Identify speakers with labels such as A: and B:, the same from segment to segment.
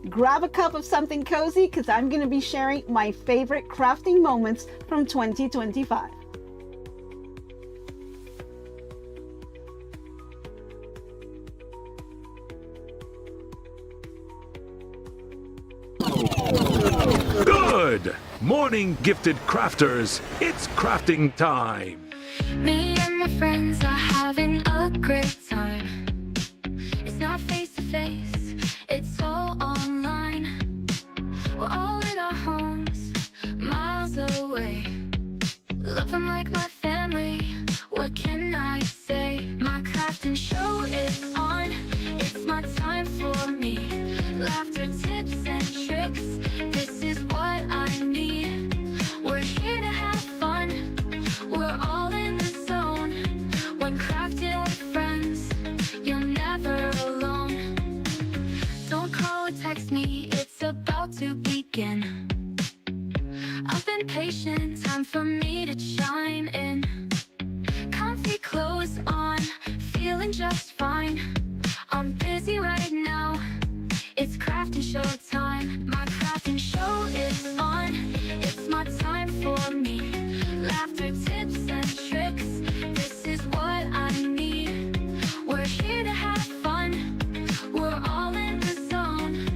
A: Grab a cup of something cozy because I'm going to be sharing my favorite crafting moments from 2025.
B: Good morning, gifted crafters. It's crafting time.
C: Me and my friends are having a great time. It's not face to face, it's all online. We're all in our homes, miles away. Love them like my family, what can I say? My crafting show is on, it's my time for me. Laughter, tips and tricks, this is what I need. We're here to have fun, we're all in the zone. When crafting with friends, you're never alone. Don't call or text me, it's about to begin. I've been patient, time for me to chime in. Comfy clothes on, feeling just fine. I'm busy right now, it's crafting show time. My crafting show is on, it's my time for me. Laughter, tips and tricks, this is what I need. We're here to have fun, we're all in the zone.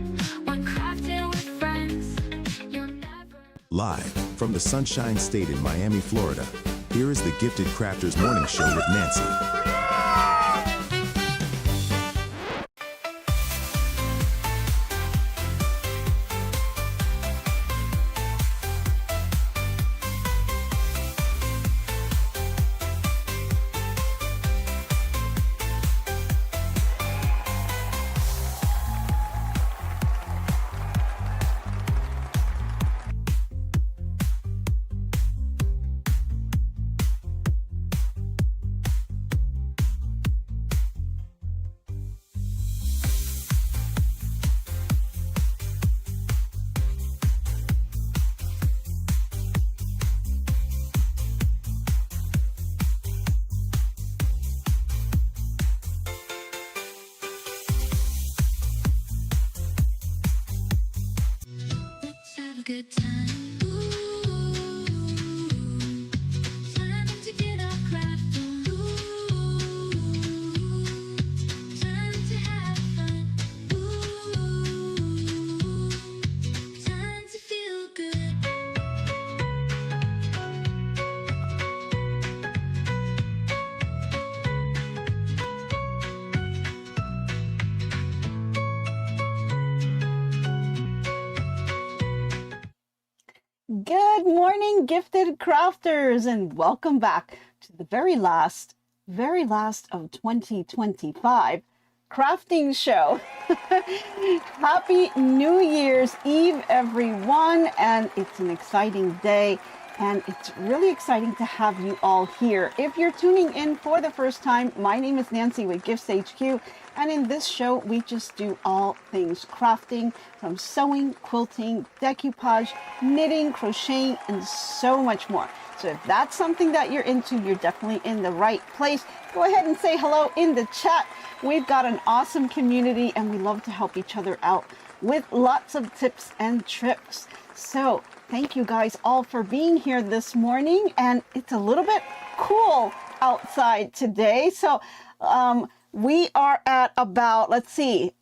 C: When crafting with friends, you'll never...
D: Live from the Sunshine State in Miami, Florida, here is the Gifted Crafters Morning Show with Nancy.
C: Let's have a good time. Ooh, time to get our craft on. Ooh, time to have fun. Ooh, time to feel good.
A: Good morning, gifted crafters, and welcome back to the very last of 2025 crafting show. Happy New Year's Eve, everyone, and it's an exciting day, and it's really exciting to have you all here. If you're tuning in for the first time, my name is Nancy with GiftsHQ, and in this show, we just do all things crafting, from sewing, quilting, decoupage, knitting, crocheting, and so much more. So if that's something that you're into, you're definitely in the right place. Go ahead and say hello in the chat. We've got an awesome community, and we love to help each other out with lots of tips and tricks. So thank you guys all for being here this morning, and it's a little bit cool outside today. So, we are at about, let's see,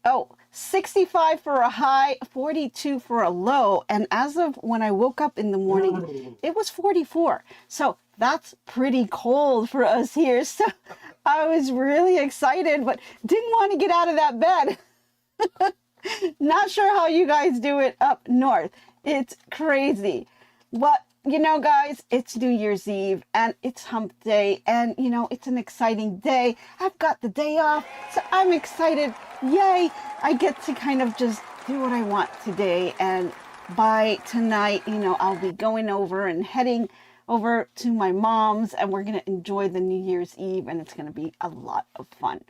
A: 65 for a high, 42 for a low. And as of when I woke up in the morning, it was 44. So that's pretty cold for us here. So I was really excited, but didn't want to get out of that bed. Not sure how you guys do it up north. It's crazy. But you know, guys, it's New Year's Eve and it's hump day, and you know, it's an exciting day. I've got the day off, so I'm excited. Yay, I get to kind of just do what I want today, and by tonight, you know, I'll be going over and heading over to my mom's, and we're going to enjoy the New Year's Eve, and it's going to be a lot of fun.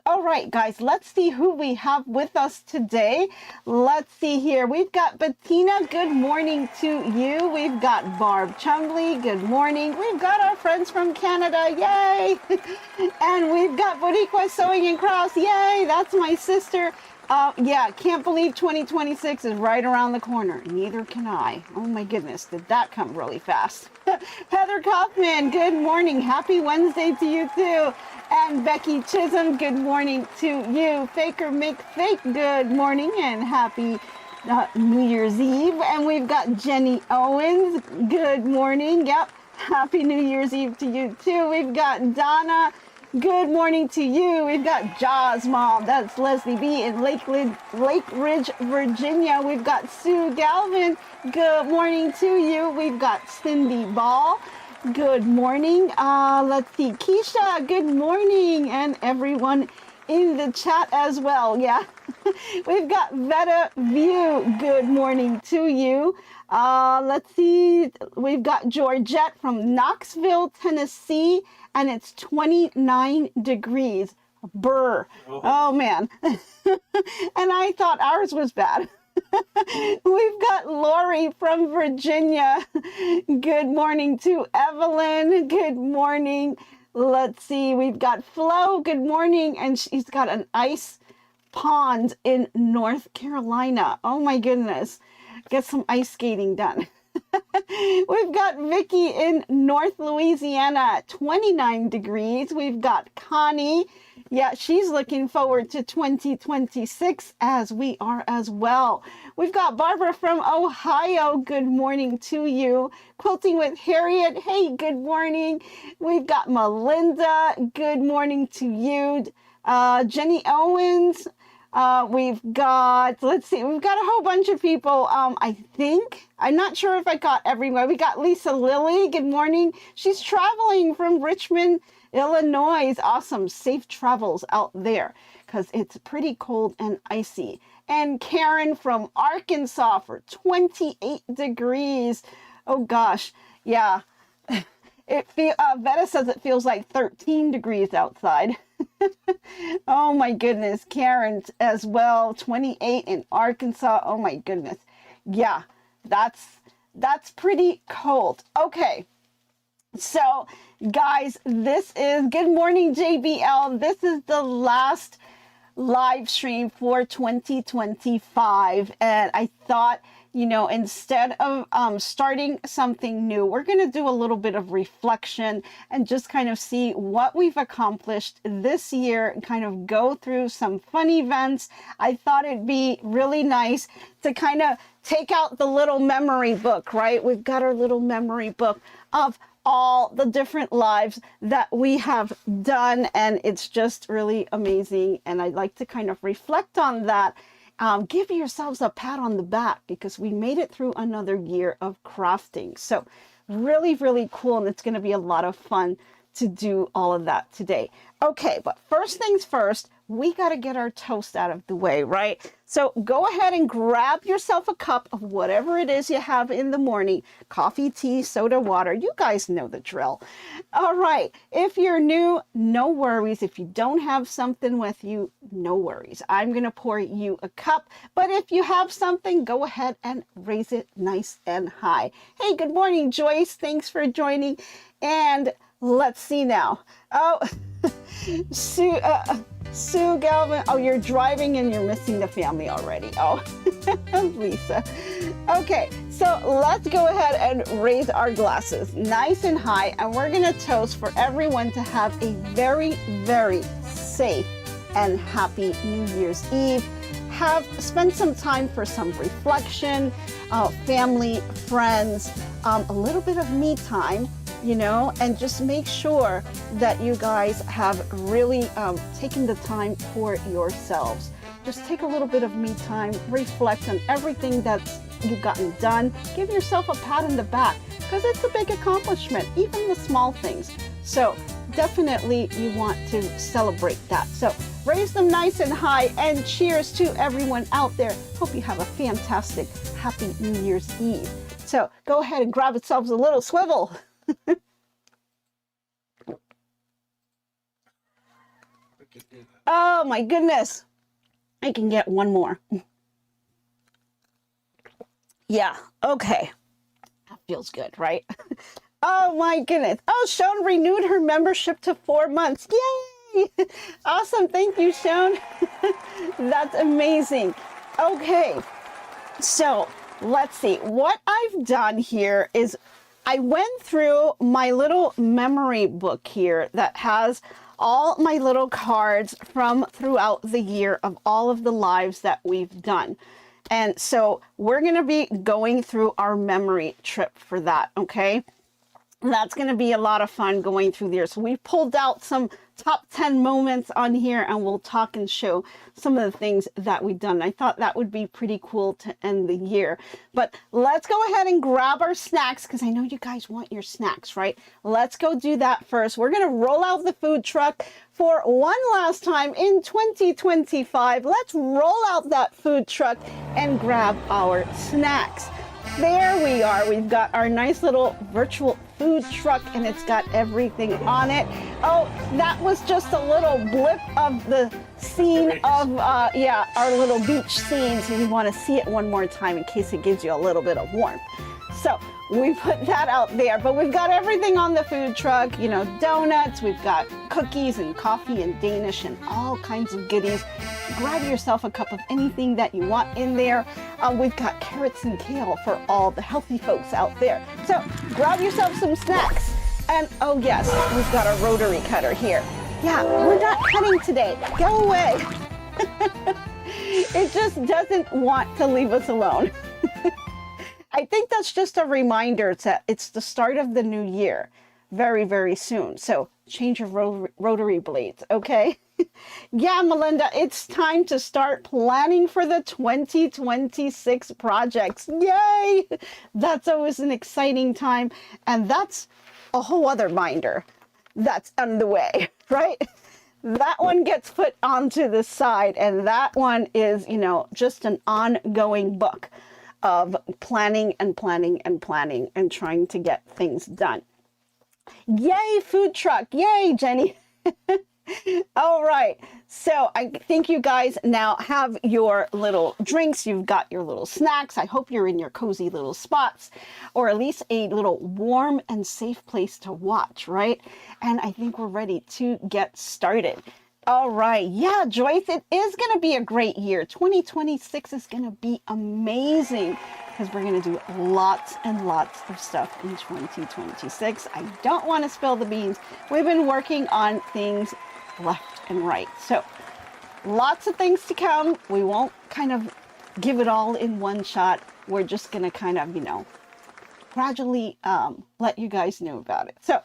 A: All right, guys, let's see who we have with us today. Let's see here. We've got Bettina. Good morning to you. We've got Barb Chumley. Good morning. We've got our friends from Canada. Yay. And we've got Boricua Sewing and Crafts. Yay. That's my sister. Yeah, can't believe 2026 is right around the corner. Neither can I. Oh my goodness, did that come really fast? Heather Kaufman, good morning. Happy Wednesday to you too. And Becky Chisholm, good morning to you. Faker McFake, good morning and happy New Year's Eve. And we've got Jenny Owens, good morning. Yep, happy New Year's Eve to you too. We've got Donna. Good morning to you. We've got Jaws Mom. That's Leslie B. in Lake Ridge, Virginia. We've got Sue Galvin. Good morning to you. We've got Cindy Ball. Good morning. Let's see. Keisha, good morning. And everyone in the chat as well. Yeah. We've got Veta View. Good morning to you. Let's see. We've got Georgette from Knoxville, Tennessee. And it's 29 degrees. Brr. Oh man. And I thought ours was bad. We've got Lori from Virginia. Good morning to Evelyn. Good morning. Let's see. We've got Flo. Good morning. And she's got an ice pond in North Carolina. Oh my goodness. Get some ice skating done. We've got Vicky in North Louisiana, 29 degrees. We've got Connie. Yeah, she's looking forward to 2026 as we are as well. We've got Barbara from Ohio. Good morning to you. Quilting with Harriet. Hey, good morning. We've got Melinda. Good morning to you. Jenny Owens. We've got, let's see, we've got a whole bunch of people. I think, I'm not sure if I got everyone. We got Lisa Lilly. Good morning. She's traveling from Richmond, Illinois. Awesome. Safe travels out there because it's pretty cold and icy. And Karen from Arkansas for 28 degrees. Oh gosh. Yeah. Veta says it feels like 13 degrees outside. Oh my goodness. Karen as well, 28 in Arkansas. Oh my goodness. Yeah, that's pretty cold. Okay. So guys, this is, good morning JBL. This is the last live stream for 2025. And I thought, you know, instead of starting something new, we're going to do a little bit of reflection and just kind of see what we've accomplished this year and kind of go through some fun events. I thought it'd be really nice to kind of take out the little memory book, right? We've got our little memory book of all the different lives that we have done, and it's just really amazing. And I'd like to kind of reflect on that. Give yourselves a pat on the back because we made it through another year of crafting. So really, really cool. And it's going to be a lot of fun to do all of that today. Okay, but first things first, we got to get our toast out of the way, right? So go ahead and grab yourself a cup of whatever it is you have in the morning. Coffee, tea, soda, water. You guys know the drill. All right. If you're new, no worries. If you don't have something with you, no worries. I'm going to pour you a cup. But if you have something, go ahead and raise it nice and high. Hey, good morning, Joyce. Thanks for joining. And let's see now. Oh, Sue Galvin. Oh, you're driving and you're missing the family already. Oh, Lisa. Okay, so let's go ahead and raise our glasses nice and high. And we're going to toast for everyone to have a very, very safe and happy New Year's Eve. Spend some time for some reflection, family, friends, a little bit of me time, you know, and just make sure that you guys have really taken the time for yourselves. Just take a little bit of me time, reflect on everything that you've gotten done. Give yourself a pat on the back because it's a big accomplishment, even the small things. So definitely you want to celebrate that. So raise them nice and high and cheers to everyone out there. Hope you have a fantastic, happy New Year's Eve. So go ahead and grab yourselves a little swivel. Oh my goodness. I can get one more. Yeah, okay. That feels good, right? Oh my goodness. Oh, Sean renewed her membership to 4 months. Yay! Awesome. Thank you, Sean. That's amazing. Okay. So let's see. What I've done here is I went through my little memory book here that has all my little cards from throughout the year of all of the lives that we've done. And so we're going to be going through our memory trip for that. Okay. That's going to be a lot of fun going through there. So we pulled out some top 10 moments on here and we'll talk and show some of the things that we've done. I thought that would be pretty cool to end the year. But let's go ahead and grab our snacks because I know you guys want your snacks, right? Let's go do that first. We're going to roll out the food truck for one last time in 2025. Let's roll out that food truck and grab our snacks. There we are. We've got our nice little virtual food truck and it's got everything on it. Oh, that was just a little blip of the scene of, our little beach scene. So you want to see it one more time in case it gives you a little bit of warmth. So we put that out there, but we've got everything on the food truck, you know, donuts, we've got cookies and coffee and Danish and all kinds of goodies. Grab yourself a cup of anything that you want in there. We've got carrots and kale for all the healthy folks out there. So grab yourself some snacks. And oh yes, we've got a rotary cutter here. Yeah, we're not cutting today. Go away. It just doesn't want to leave us alone. I think that's just a reminder that it's the start of the new year very, very soon. So change your rotary blades, okay? Yeah, Melinda, it's time to start planning for the 2026 projects. Yay! That's always an exciting time. And that's a whole other binder that's underway, right? That one gets put onto the side and that one is, you know, just an ongoing book of planning and planning and planning and trying to get things done. Yay, food truck. Yay, Jenny. All right. So I think you guys now have your little drinks. You've got your little snacks. I hope you're in your cozy little spots or at least a little warm and safe place to watch, right? And I think we're ready to get started. All right. Yeah, Joyce, it is going to be a great year. 2026 is going to be amazing because we're going to do lots and lots of stuff in 2026. I don't want to spill the beans. We've been working on things left and right. So lots of things to come. We won't kind of give it all in one shot. We're just going to kind of, you know, gradually let you guys know about it. So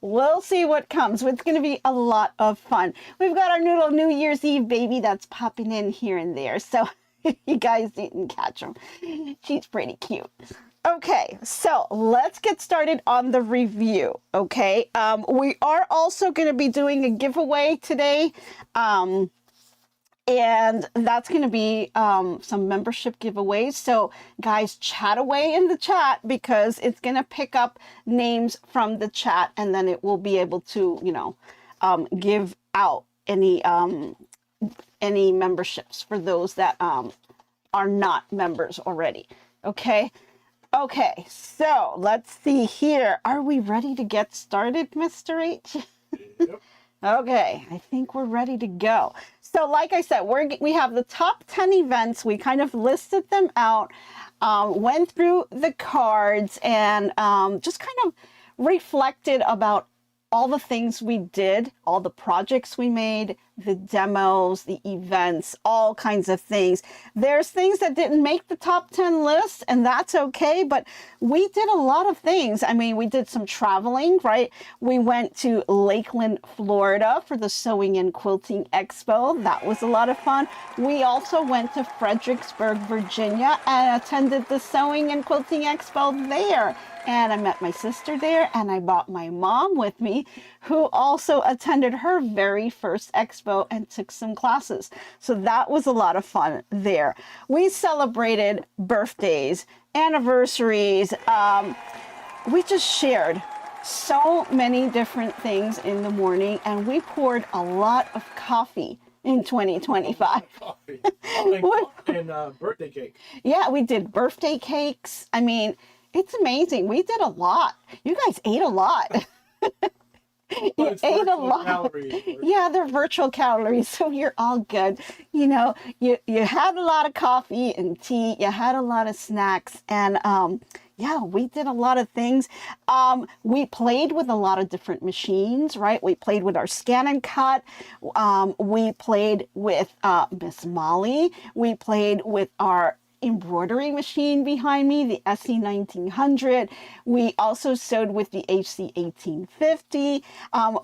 A: we'll see what comes. It's going to be a lot of fun. We've got our little New Year's Eve baby that's popping in here and there. So you guys didn't catch him. She's pretty cute. Okay, so let's get started on the review. Okay, we are also going to be doing a giveaway today. And that's going to be some membership giveaways. So guys, chat away in the chat because it's going to pick up names from the chat and then it will be able to, you know, give out any memberships for those that are not members already. Okay. Okay. So let's see here. Are we ready to get started, Mr. H? Yep. Okay, I think we're ready to go. So like I said, we have the top 10 events. We kind of listed them out, went through the cards and just kind of reflected about all the things we did, all the projects we made, the demos, the events, all kinds of things. There's things that didn't make the top 10 list, and that's okay, but we did a lot of things. I mean, we did some traveling, right? We went to Lakeland, Florida for the Sewing and Quilting Expo. That was a lot of fun. We also went to Fredericksburg, Virginia, and attended the Sewing and Quilting Expo there. And I met my sister there, and I brought my mom with me, who also attended her very first expo and took some classes. So that was a lot of fun there. We celebrated birthdays, anniversaries. We just shared so many different things in the morning, and we poured a lot of coffee in 2025.
E: Coffee. And birthday cake.
A: Yeah, we did birthday cakes. I mean, it's amazing. We did a lot. You guys ate a lot. You
E: it's
A: ate a
E: virtual
A: lot.
E: calories.
A: Yeah, they're virtual calories, so you're all good. You know, you had a lot of coffee and tea, you had a lot of snacks, and yeah, we did a lot of things. We played with a lot of different machines, right? We played with our scan and cut. We played with Miss Molly. We played with our embroidery machine behind me, the SE 1900. We also sewed with the HC 1850.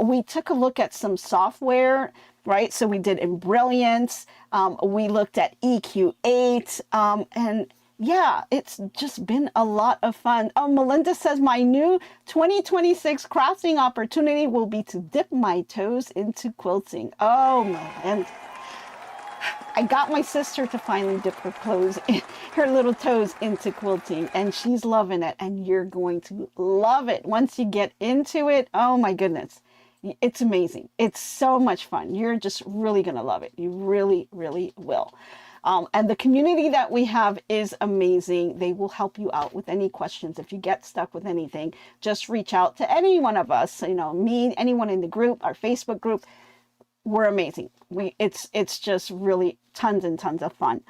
A: We took a look at some software, right? So we did Embrilliance. We looked at EQ8, and yeah, it's just been a lot of fun. Oh, Melinda says my new 2026 crafting opportunity will be to dip my toes into quilting. Oh, Melinda. I got my sister to finally dip her little toes into quilting, and she's loving it, and you're going to love it. Once you get into it, oh my goodness, it's amazing. It's so much fun. You're just really going to love it. You really, really will. And the community that we have is amazing. They will help you out with any questions. If you get stuck with anything, just reach out to any one of us, you know, me, anyone in the group, our Facebook group. We're amazing. It's just really tons and tons of fun.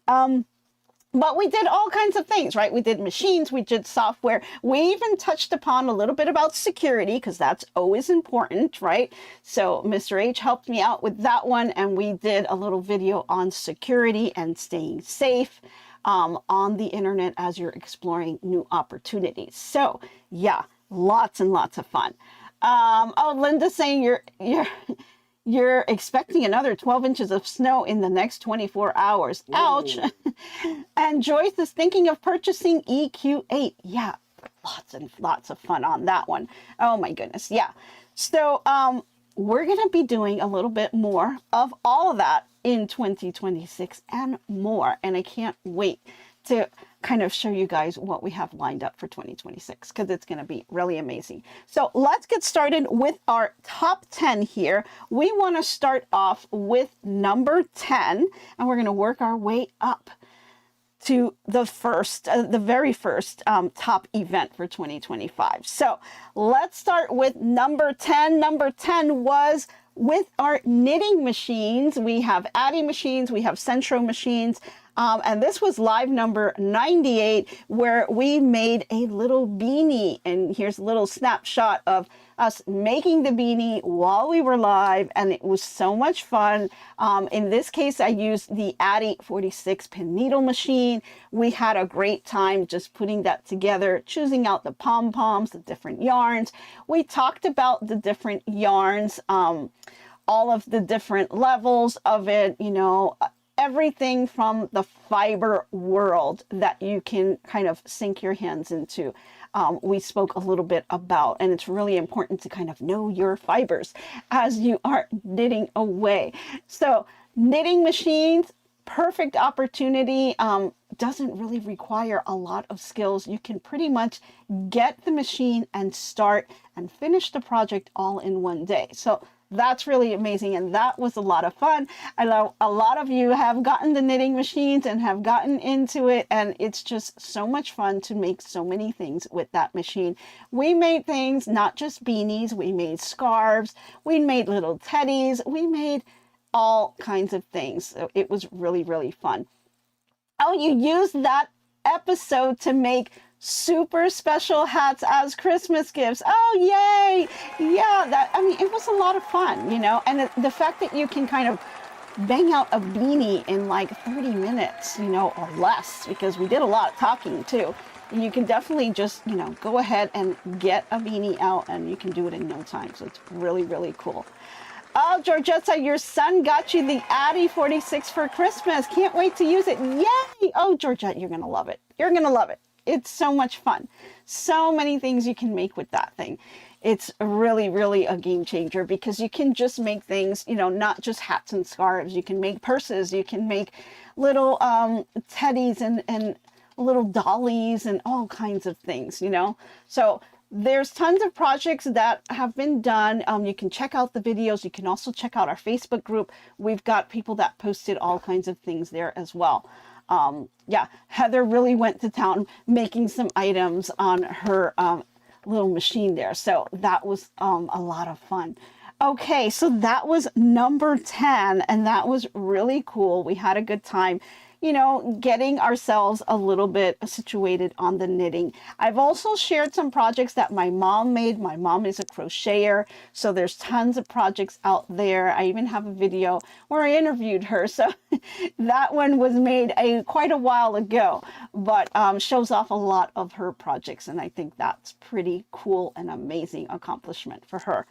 A: But we did all kinds of things, right? We did machines, we did software. We even touched upon a little bit about security, because that's always important, right? So Mr. H helped me out with that one, and we did a little video on security and staying safe on the internet as you're exploring new opportunities. So yeah, lots and lots of fun. Oh, Linda's saying you're expecting another 12 inches of snow in the next 24 hours. Ouch. And Joyce is thinking of purchasing EQ8. Yeah, lots and lots of fun on that one. Oh my goodness. Yeah. So we're going to be doing a little bit more of all of that in 2026 and more. And I can't wait to kind of show you guys what we have lined up for 2026, because it's going to be really amazing. So let's get started with our top 10 here. We want to start off with number 10, and we're going to work our way up to the very first top event for 2025. So let's start with number 10. Number 10 was with our knitting machines. We have Addy machines, we have Centro machines, and this was live number 98, where we made a little beanie. And here's a little snapshot of us making the beanie while we were live, and it was so much fun. In this case, I used the Addy 46 pin needle machine. We had a great time just putting that together, choosing out the pom-poms, the different yarns. We talked about the different yarns, all of the different levels of it, you know, everything from the fiber world that you can kind of sink your hands into. We spoke a little bit about, and it's really important to kind of know your fibers as you are knitting away. So knitting machines, perfect opportunity, doesn't really require a lot of skills. You can pretty much get the machine and start and finish the project all in one day. So that's really amazing, and that was a lot of fun. I know a lot of you have gotten the knitting machines and have gotten into it, and it's just so much fun to make so many things with that machine. We made things, not just beanies, we made scarves, we made little teddies, we made all kinds of things. So it was really, really fun. Oh, you used that episode to make super special hats as Christmas gifts. Oh, yay. Yeah, I mean, it was a lot of fun, you know, and the fact that you can kind of bang out a beanie in like 30 minutes, you know, or less, because we did a lot of talking too. You can definitely just, you know, go ahead and get a beanie out, and you can do it in no time. So it's really, really cool. Oh, Georgetta, your son got you the Addy 46 for Christmas. Can't wait to use it. Yay. Oh, Georgetta, you're going to love it. You're going to love it. It's so much fun. So many things you can make with that thing. It's really, really a game changer, because you can just make things, you know, not just hats and scarves. You can make purses. You can make little teddies and little dollies and all kinds of things, you know. So there's tons of projects that have been done. You can check out the videos. You can also check out our Facebook group. We've got people that posted all kinds of things there as well. Yeah, Heather really went to town making some items on her little machine there. So that was a lot of fun. Okay, so that was number 10, and that was really cool. We had a good time, you know, getting ourselves a little bit situated on the knitting. I've also shared some projects that my mom made. My mom is a crocheter, so there's tons of projects out there. I even have a video where I interviewed her. So that one was made quite a while ago, but shows off a lot of her projects, and I think that's pretty cool and amazing accomplishment for her.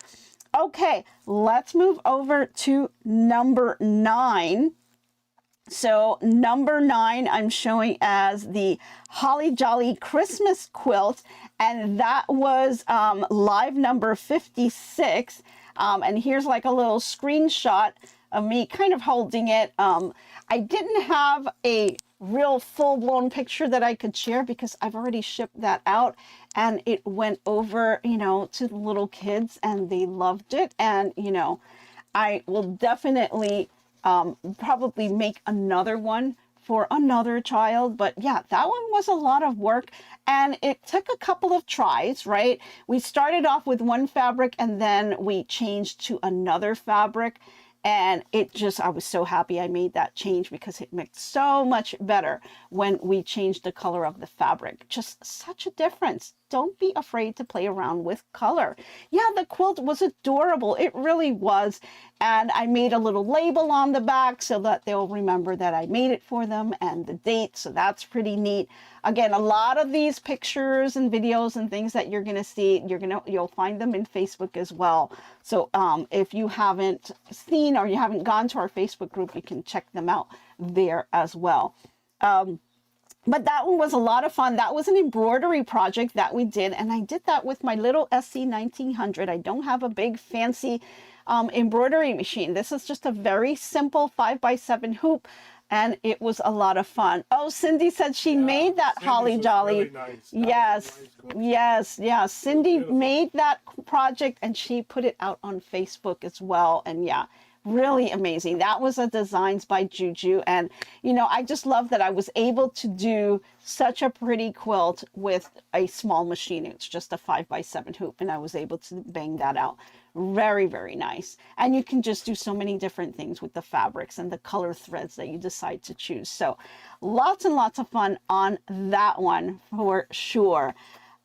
A: Okay, let's move over to number 9. So number 9, I'm showing as the Holly Jolly Christmas quilt, and that was live number 56. And here's like a little screenshot of me kind of holding it. I didn't have a real full-blown picture that I could share because I've already shipped that out, and it went over, you know, to the little kids, and they loved it. And, you know, I will definitely probably make another one for another child. But yeah, that one was a lot of work, and it took a couple of tries, right? We started off with one fabric, and then we changed to another fabric. And it just, I was so happy I made that change because it makes so much better when we changed the color of the fabric. Just such a difference. Don't be afraid to play around with color. Yeah, the quilt was adorable. It really was. And I made a little label on the back so that they'll remember that I made it for them and the date. So that's pretty neat. Again, a lot of these pictures and videos and things that you're going to see, you'll find them in Facebook as well. So if you haven't seen or you haven't gone to our Facebook group, you can check them out there as well. But that one was a lot of fun. That was an embroidery project that we did, and I did that with my little SC 1900. I don't have a big fancy embroidery machine. This is just a very simple 5x7 hoop, and it was a lot of fun. Oh, Cindy said she made that Holly Jolly.
E: Really nice.
A: Yes, yes. Cindy made that project, and she put it out on Facebook as well. And yeah, really amazing. That was a Designs by Juju. And, you know, I just love that I was able to do such a pretty quilt with a small machine. It's just a 5x7 hoop, and I was able to bang that out. Very, very nice. And you can just do so many different things with the fabrics and the color threads that you decide to choose. So lots and lots of fun on that one for sure.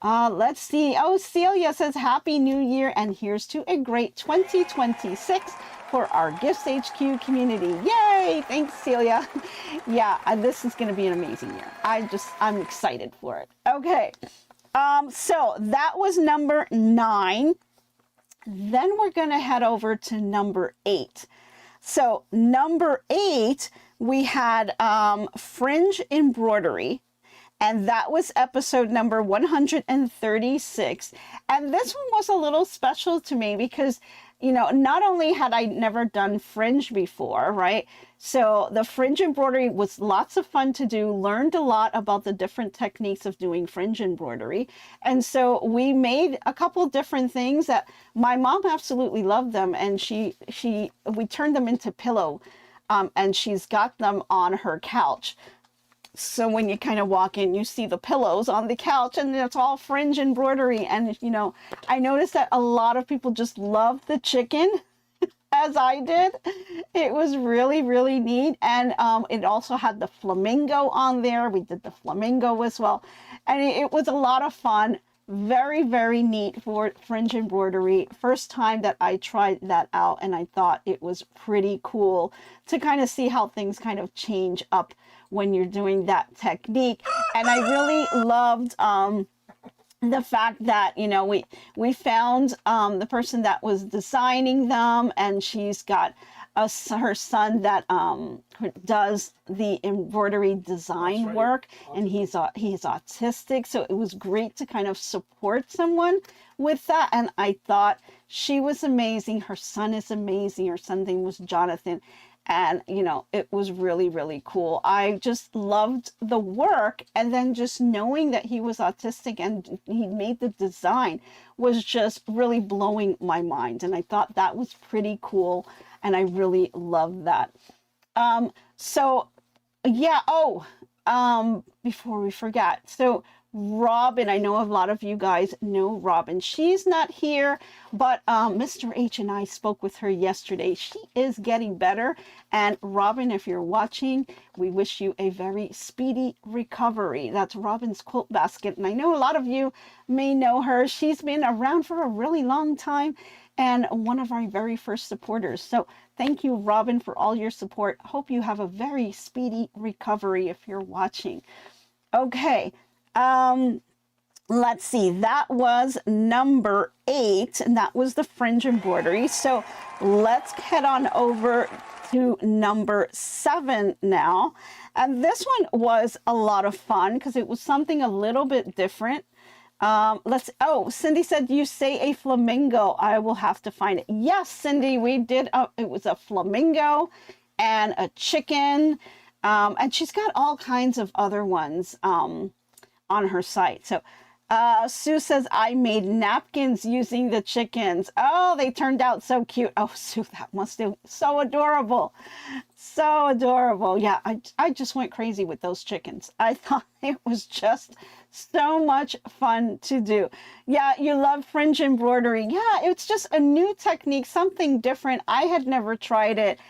A: Let's see. Oh, Celia says, Happy New Year, and here's to a great 2026 for our GiftsHQ community. Yay! Thanks, Celia. Yeah, this is going to be an amazing year. I'm excited for it. Okay. So that was number 9. Then we're going to head over to number 8. So number 8, we had Fringe Embroidery, and that was episode number 136. And this one was a little special to me because, you know, not only had I never done fringe before, right? So the fringe embroidery was lots of fun to do, learned a lot about the different techniques of doing fringe embroidery. And so we made a couple different things that my mom absolutely loved them. And we turned them into pillow, and she's got them on her couch. So when you kind of walk in, you see the pillows on the couch, and it's all fringe embroidery. And, you know, I noticed that a lot of people just loved the chicken, as I did. It was really, really neat. And it also had the flamingo on there. We did the flamingo as well. And it was a lot of fun. Very, very neat for fringe embroidery. First time that I tried that out, and I thought it was pretty cool to kind of see how things kind of change up when you're doing that technique. And I really loved the fact that, you know, we found the person that was designing them, and she's got her son that does the embroidery design work, and he's autistic, so it was great to kind of support someone with that. And I thought she was amazing. Her son is amazing. Her son's name was Jonathan. And, you know, it was really, really cool. I just loved the work. And then just knowing that he was autistic and he made the design was just really blowing my mind. And I thought that was pretty cool. And I really loved that. So, yeah. Oh, before we forget. So Robin. I know a lot of you guys know Robin. She's not here, but Mr. H and I spoke with her yesterday. She is getting better. And Robin, if you're watching, we wish you a very speedy recovery. That's Robin's Quilt Basket. And I know a lot of you may know her. She's been around for a really long time and one of our very first supporters. So thank you, Robin, for all your support. Hope you have a very speedy recovery if you're watching. Okay. Let's see, that was number 8, and that was the fringe embroidery. So let's head on over to number 7 now. And this one was a lot of fun because it was something a little bit different. Cindy said, you say a flamingo. I will have to find it. Yes, Cindy, we did. It was a flamingo and a chicken. And she's got all kinds of other ones, on her site. So Sue says, I made napkins using the chickens. Oh, they turned out so cute. Oh, Sue, that must be so adorable. So adorable. Yeah, I just went crazy with those chickens. I thought it was just so much fun to do. Yeah, you love fringe embroidery. Yeah, it's just a new technique, something different. I had never tried it.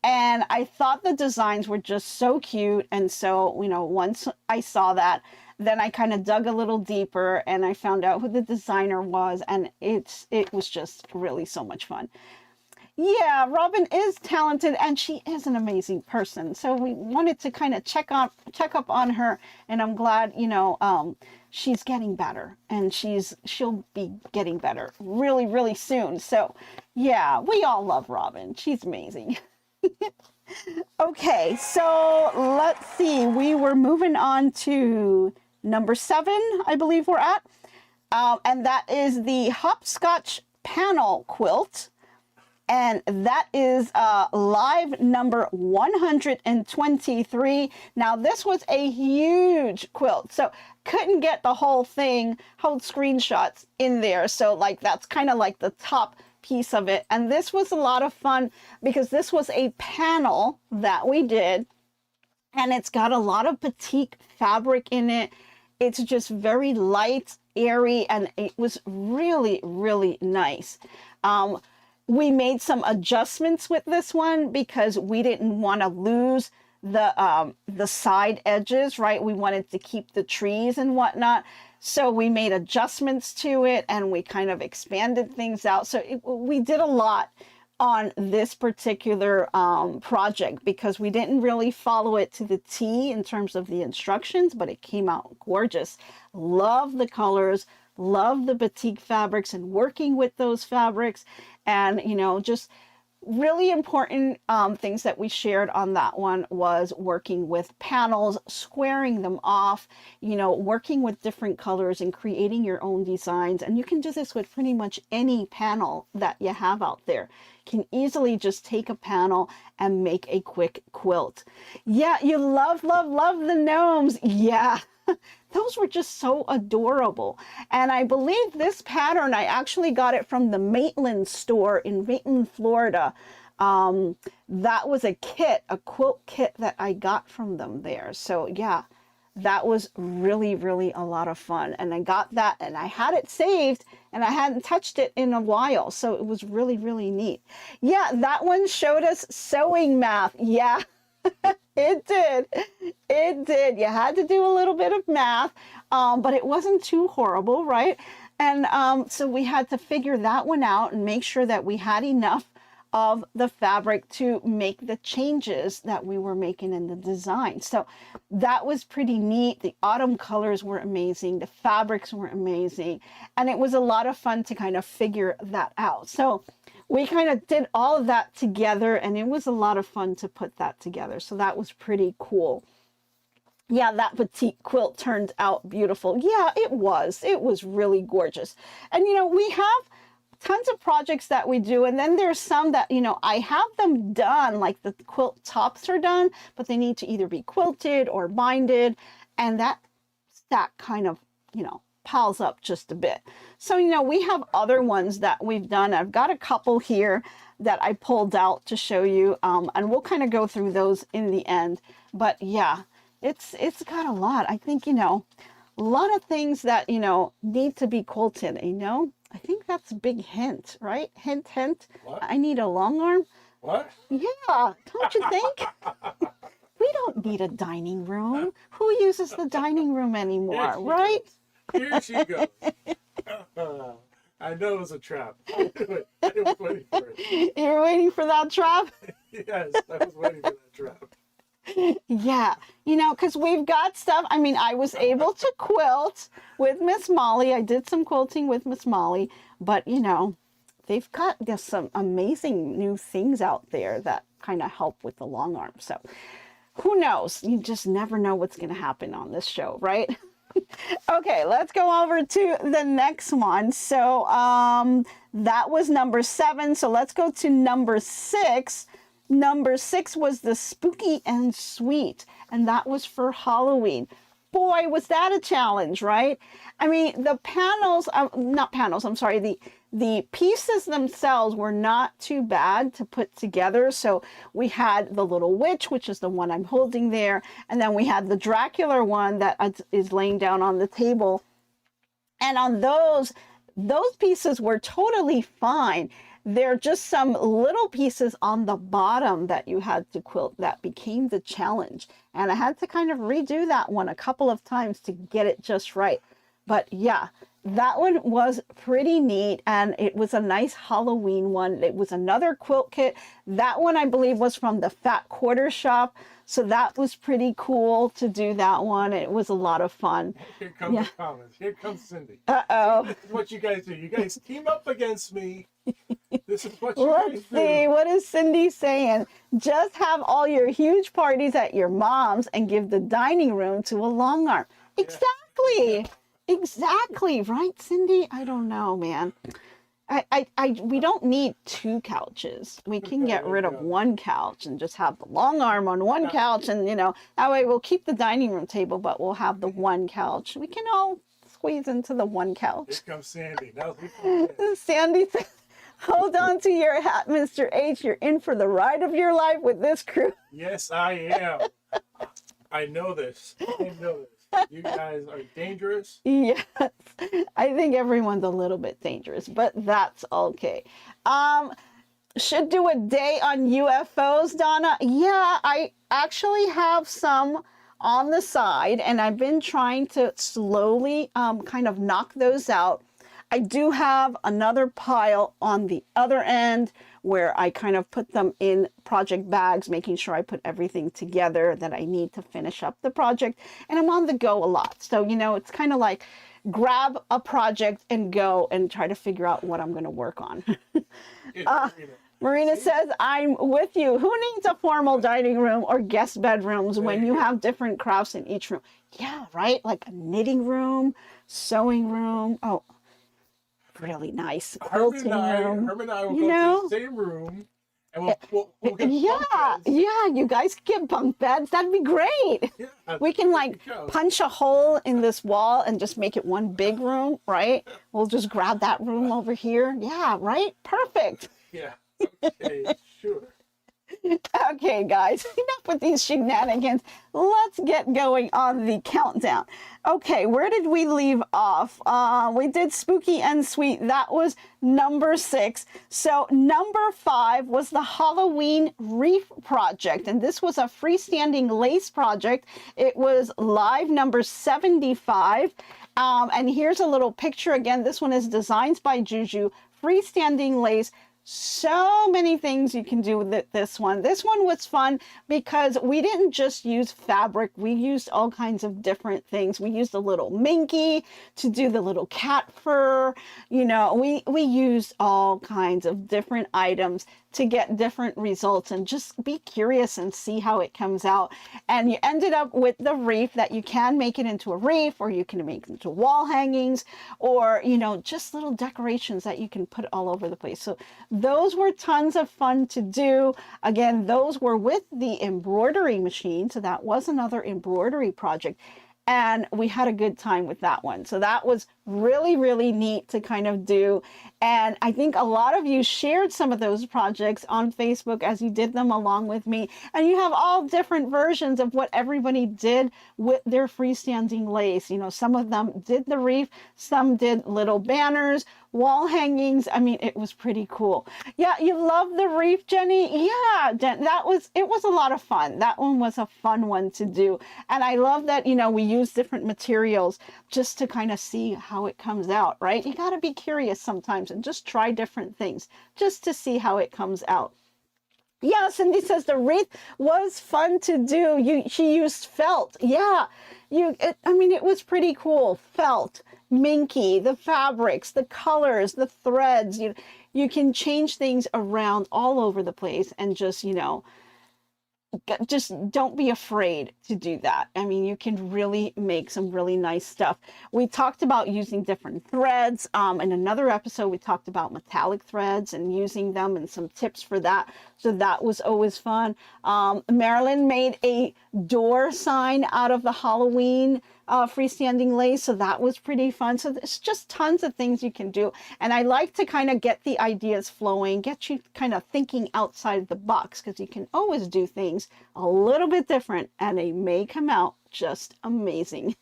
A: And I thought the designs were just so cute. And so, you know, once I saw that, then I kind of dug a little deeper and I found out who the designer was, and it was just really so much fun. Yeah, Robin is talented and she is an amazing person. So we wanted to kind of check up on her, and I'm glad, you know, she's getting better, and she'll be getting better really, really soon. So yeah, we all love Robin. She's amazing. Okay, so let's see. We were moving on to number 7, I believe we're at. And that is the Hopscotch panel quilt. And that is live number 123. Now, this was a huge quilt, so couldn't get the whole thing, whole screenshots in there. So like, that's kind of like the top piece of it. And this was a lot of fun because this was a panel that we did, and it's got a lot of batik fabric in it. It's just very light, airy, and it was really, really nice. We made some adjustments with this one because we didn't want to lose the side edges, right? We wanted to keep the trees and whatnot. So we made adjustments to it and we kind of expanded things out. So we did a lot on this particular project because we didn't really follow it to the T in terms of the instructions, but it came out gorgeous. Love the colors, love the batik fabrics and working with those fabrics, and, you know, just really important things that we shared on that one was working with panels, squaring them off, you know, working with different colors and creating your own designs. And you can do this with pretty much any panel that you have out there. You can easily just take a panel and make a quick quilt. Yeah, you love the gnomes. Yeah. Those were just so adorable. And I believe this pattern, I actually got it from the Maitland store in Maitland, Florida. That was a kit, a quilt kit that I got from them there. So yeah, that was really, really a lot of fun. And I got that and I had it saved and I hadn't touched it in a while. So it was really, really neat. Yeah, that one showed us sewing math. Yeah. It did. It did. You had to do a little bit of math, but it wasn't too horrible, right? And so we had to figure that one out and make sure that we had enough of the fabric to make the changes that we were making in the design. So that was pretty neat. The autumn colors were amazing. The fabrics were amazing. And it was a lot of fun to kind of figure that out. So we kind of did all of that together, and it was a lot of fun to put that together. So that was pretty cool. Yeah, that petite quilt turned out beautiful. Yeah, it was. It was really gorgeous. And, you know, we have tons of projects that we do, and then there's some that, you know, I have them done, like the quilt tops are done, but they need to either be quilted or binded, and that stack kind of, you know, piles up just a bit. So, you know, we have other ones that we've done. I've got a couple here that I pulled out to show you, and we'll kind of go through those in the end. But yeah, it's got a lot. I think, you know, a lot of things that, need to be quilted, I think that's a big hint, right? Hint, hint.
E: What?
A: I need a long arm.
E: What?
A: Yeah, don't you think? We don't need a dining room. Who uses the dining room anymore, right?
E: Here she goes. I know it was a trap. I was waiting for it.
A: You're waiting for that trap?
E: Yes, I was waiting for that trap.
A: Yeah, because we've got stuff. I mean, I was able to quilt with Miss Molly. I did some quilting with Miss Molly, but they've got just some amazing new things out there that kind of help with the long arm. So who knows? You just never know what's going to happen on this show, right? Okay, let's go over to the next one. So that was number 7. So let's go to number 6. Number 6 was the Spooky and Sweet, and that was for Halloween. Boy, was that a challenge, right? I mean, the panels, not panels, I'm sorry, the pieces themselves were not too bad to put together. So we had the little witch, which is the one I'm holding there, and then we had the Dracula one that is laying down on the table. And on those pieces were totally fine. There are just some little pieces on the bottom that you had to quilt that became the challenge. And I had to kind of redo that one a couple of times to get it just right. But yeah, that one was pretty neat, and it was a nice Halloween one. It was another quilt kit. That one, I believe, was from the Fat Quarter Shop. So that was pretty cool to do that one. It was a lot of fun.
E: Here comes the comments. Here comes Cindy.
A: Uh-oh.
E: This is what you guys do. You guys team up against me. This is what you
A: Let's
E: guys
A: see,
E: do.
A: what is Cindy saying? Just have all your huge parties at your mom's and give the dining room to a long arm. Exactly. Exactly. Right, Cindy? I don't know, man. We don't need 2 couches. We can get rid of 1 couch and just have the long arm on 1 couch, and that way we'll keep the dining room table, but we'll have the 1 couch. We can all squeeze into the 1 couch.
E: Here comes Sandy. Now,
A: Sandy says, hold on to your hat, Mr. H. You're in for the ride of your life with this crew.
E: yes, I am. I know this. I know this. You guys are dangerous.
A: Yes, I think everyone's a little bit dangerous, but that's okay. Should do a day on UFOs, Donna. Yeah, I actually have some on the side, and I've been trying to slowly kind of knock those out. I do have another pile on the other end where I kind of put them in project bags, making sure I put everything together that I need to finish up the project. And I'm on the go a lot. So, it's kind of like grab a project and go and try to figure out what I'm going to work on. Marina says, I'm with you. Who needs a formal dining room or guest bedrooms when you have different crafts in each room? Yeah, right? Like a knitting room, sewing room. Oh, really nice quilting room.
E: Herman and I will go to the same room, and we'll get
A: you guys can get bunk beds. That'd be great. Yeah, we can punch a hole in this wall and just make it one big room, right? We'll just grab that room over here. Yeah, right? Perfect.
E: Yeah, okay, sure.
A: Okay, guys, enough with these shenanigans. Let's get going on the countdown. Okay, where did we leave off? We did Spooky and Sweet. That was number 6. So number 5 was the Halloween Wreath project, and this was a freestanding lace project. It was live number 75. And here's a little picture. Again, this one is Designs by Juju, freestanding lace. So many things you can do with this one. This one was fun because we didn't just use fabric. We used all kinds of different things. We used a little minky to do the little cat fur. We used all kinds of different items to get different results, and just be curious and see how it comes out. And you ended up with the wreath that you can make it into a wreath, or you can make it into wall hangings, or, just little decorations that you can put all over the place. So those were tons of fun to do. Again, those were with the embroidery machine. So that was another embroidery project. And we had a good time with that one. So that was really, really neat to kind of do. And I think a lot of you shared some of those projects on Facebook as you did them along with me. And you have all different versions of what everybody did with their freestanding lace. You know, some of them did the wreath, some did little banners, wall hangings. I mean, it was pretty cool. Yeah, you love the wreath, Jenny? Yeah, it was a lot of fun. That one was a fun one to do. And I love that, you know, we use different materials just to kind of see how it comes out, right? You got to be curious sometimes and just try different things just to see how it comes out. Yeah, Cindy says the wreath was fun to do. She used felt. Yeah, I mean, it was pretty cool. Felt, minky, the fabrics, the colors, the threads. You can change things around all over the place and just, you know, just don't be afraid to do that. I mean, you can really make some really nice stuff. We talked about using different threads. In another episode, we talked about metallic threads and using them and some tips for that. So that was always fun. Marilyn made a door sign out of the Halloween freestanding lace, so that was pretty fun. So there's just tons of things you can do, and I like to kind of get the ideas flowing, get you kind of thinking outside the box, because you can always do things a little bit different and they may come out just amazing.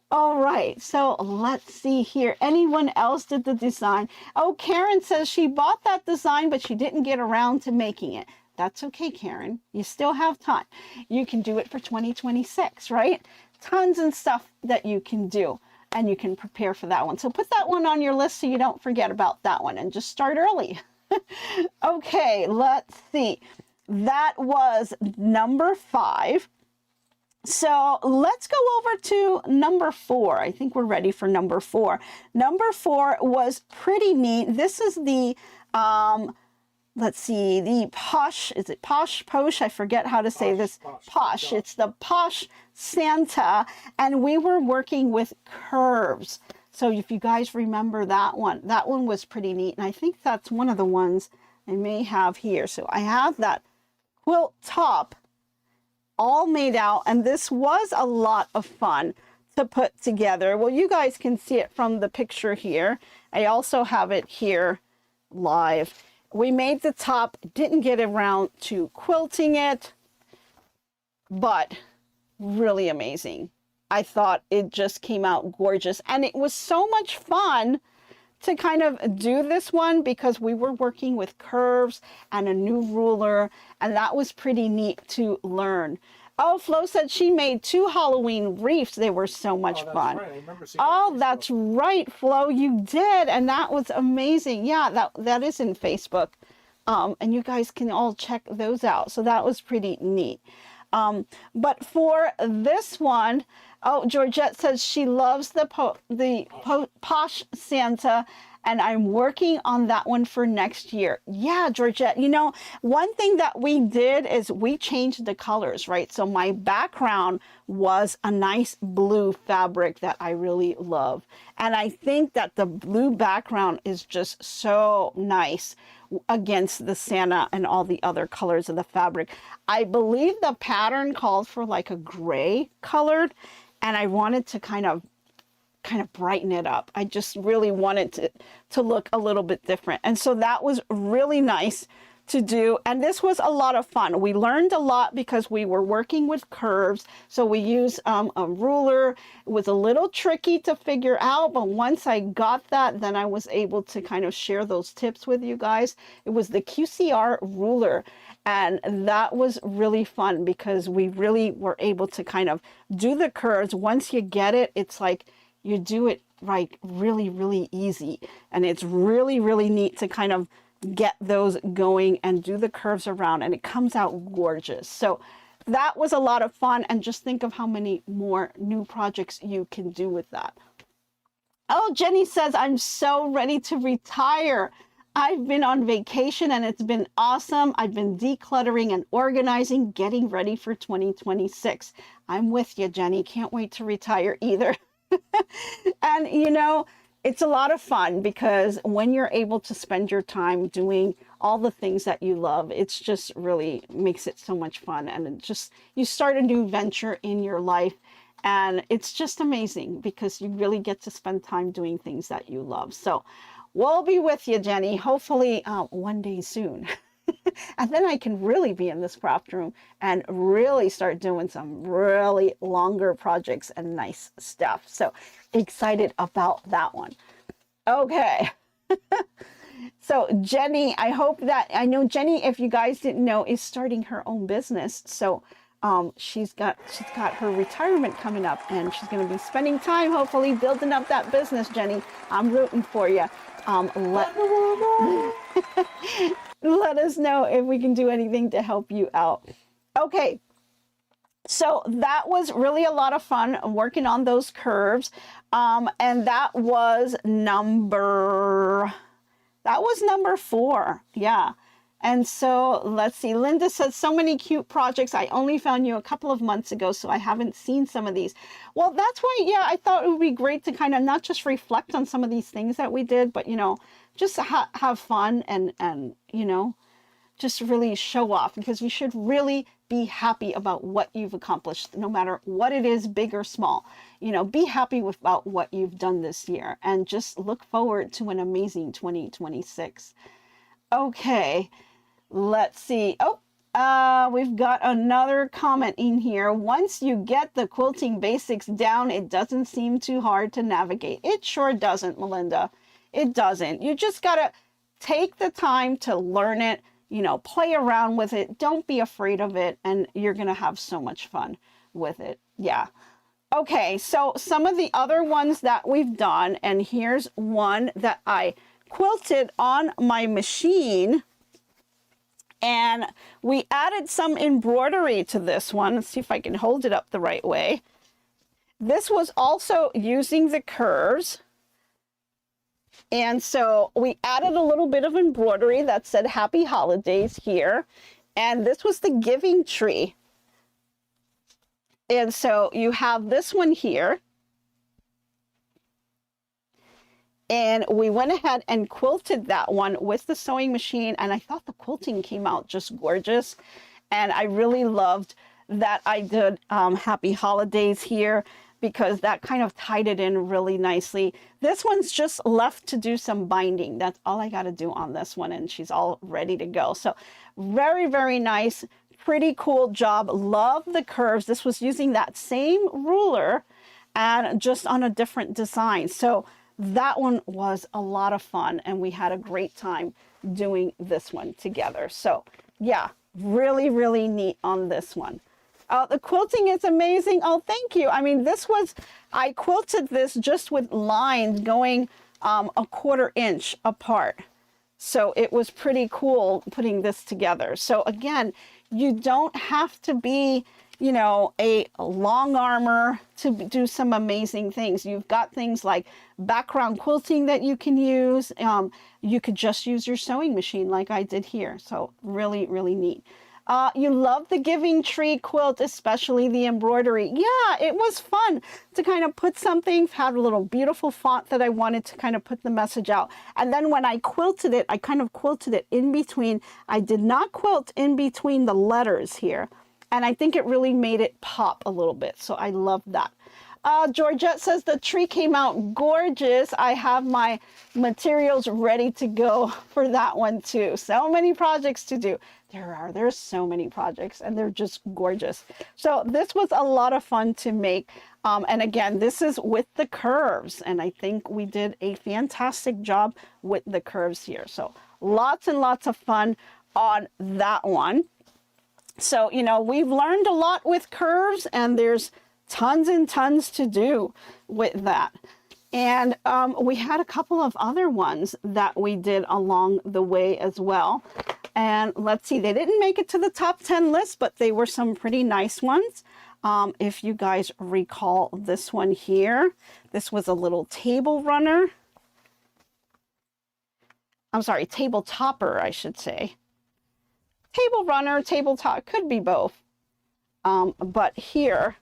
A: All right, so let's see here. Anyone else did the design? Oh, Karen says she bought that design but she didn't get around to making it. That's okay, Karen, you still have time. You can do it for 2026, right? Tons and stuff that you can do, and you can prepare for that one. So put that one on your list so you don't forget about that one, and just start early. Okay, let's see. That was number 5. So let's go over to number 4. I think we're ready for number 4. Number 4 was pretty neat. This is the let's see, the Posh, is it Posh? Posh? I forget how to say this. Posh. It's the Posh Santa, and we were working with curves. So if you guys remember that one was pretty neat, and I think that's one of the ones I may have here. So I have that quilt top all made out, and this was a lot of fun to put together. Well, you guys can see it from the picture here. I also have it here live. We made the top, didn't get around to quilting it, but really amazing. I thought it just came out gorgeous, and it was so much fun to kind of do this one because we were working with curves and a new ruler, and that was pretty neat to learn. Oh, Flo said she made 2 Halloween wreaths. They were so much fun.
E: Right. I remember seeing
A: oh, that's right, Flo, you did, and that was amazing. Yeah, that is in Facebook, and you guys can all check those out. So that was pretty neat. But for this one, oh, Georgette says she loves the Posh Santa, and I'm working on that one for next year. Yeah, Georgette, you know, one thing that we did is we changed the colors, right? So my background was a nice blue fabric that I really love. And I think that the blue background is just so nice against the Santa and all the other colors of the fabric. I believe the pattern called for like a gray colored, and I wanted to kind of brighten it up. I just really wanted to look a little bit different. And so that was really nice to do. And this was a lot of fun. We learned a lot because we were working with curves. So we used a ruler. It was a little tricky to figure out, but once I got that, then I was able to kind of share those tips with you guys. It was the QCR ruler. And that was really fun because we really were able to kind of do the curves. Once you get it, it's like you do it right really, really easy. And it's really, really neat to kind of get those going and do the curves around, and it comes out gorgeous. So that was a lot of fun, and just think of how many more new projects you can do with that. Oh, Jenny says, I'm so ready to retire. I've been on vacation and it's been awesome. I've been decluttering and organizing, getting ready for 2026. I'm with you, Jenny. Can't wait to retire either. And you know, it's a lot of fun because when you're able to spend your time doing all the things that you love, it's just really makes it so much fun. And it just, you start a new venture in your life And it's just amazing because you really get to spend time doing things that you love. So we'll be with you, Jenny, hopefully one day soon. And then I can really be in this craft room and really start doing some really longer projects and nice stuff. So excited about that one. Okay. So Jenny, I know Jenny, if you guys didn't know, is starting her own business. So she's got her retirement coming up, and she's going to be spending time hopefully building up that business. Jenny, I'm rooting for you. Let us know if we can do anything to help you out. Okay, so that was really a lot of fun working on those curves, and that was number 4. Yeah. And so let's see, Linda says, so many cute projects. I only found you a couple of months ago, so I haven't seen some of these. Well, that's why, yeah, I thought it would be great to kind of not just reflect on some of these things that we did, but, you know, just have fun and, you know, just really show off, because you should really be happy about what you've accomplished, no matter what it is, big or small. You know, be happy about what you've done this year and just look forward to an amazing 2026. Okay. Let's see. Oh, we've got another comment in here. Once you get the quilting basics down, it doesn't seem too hard to navigate. It sure doesn't, Melinda. It doesn't. You just got to take the time to learn it, you know, play around with it. Don't be afraid of it, and you're going to have so much fun with it. Yeah. Okay, so some of the other ones that we've done, and here's one that I quilted on my machine. And we added some embroidery to this one. Let's see if I can hold it up the right way. This was also using the curves. And so we added a little bit of embroidery that said Happy Holidays here. And this was the giving tree. And so you have this one here. And we went ahead and quilted that one with the sewing machine. And I thought the quilting came out just gorgeous. And I really loved that I did Happy Holidays here, because that kind of tied it in really nicely. This one's just left to do some binding. That's all I got to do on this one, and she's all ready to go. So very, very nice. Pretty cool job. Love the curves. This was using that same ruler and just on a different design. So that one was a lot of fun, and we had a great time doing this one together. So yeah, really, really neat on this one. The quilting is amazing. Oh, thank you. I mean, I quilted this just with lines going a 1/4 inch apart. So it was pretty cool putting this together. So again, you don't have to be, you know, a long armor to do some amazing things. You've got things like background quilting that you can use. You could just use your sewing machine like I did here. So really, really neat. You love the giving tree quilt, especially the embroidery. Yeah, it was fun to kind of put something, had a little beautiful font that I wanted to kind of put the message out. And then when I quilted it, I kind of quilted it in between. I did not quilt in between the letters here. And I think it really made it pop a little bit. So I love that. Georgette says the tree came out gorgeous. I have my materials ready to go for that one too. So many projects to do. There's so many projects, and they're just gorgeous. So this was a lot of fun to make. And again, this is with the curves, and I think we did a fantastic job with the curves here. So lots and lots of fun on that one. So, you know, we've learned a lot with curves, and there's tons and tons to do with that. And we had a couple of other ones that we did along the way as well. And let's see, they didn't make it to the top 10 list, but they were some pretty nice ones. If you guys recall this one here, this was a little table runner. I'm sorry, table topper, I should say. Table runner, tabletop, could be both. But here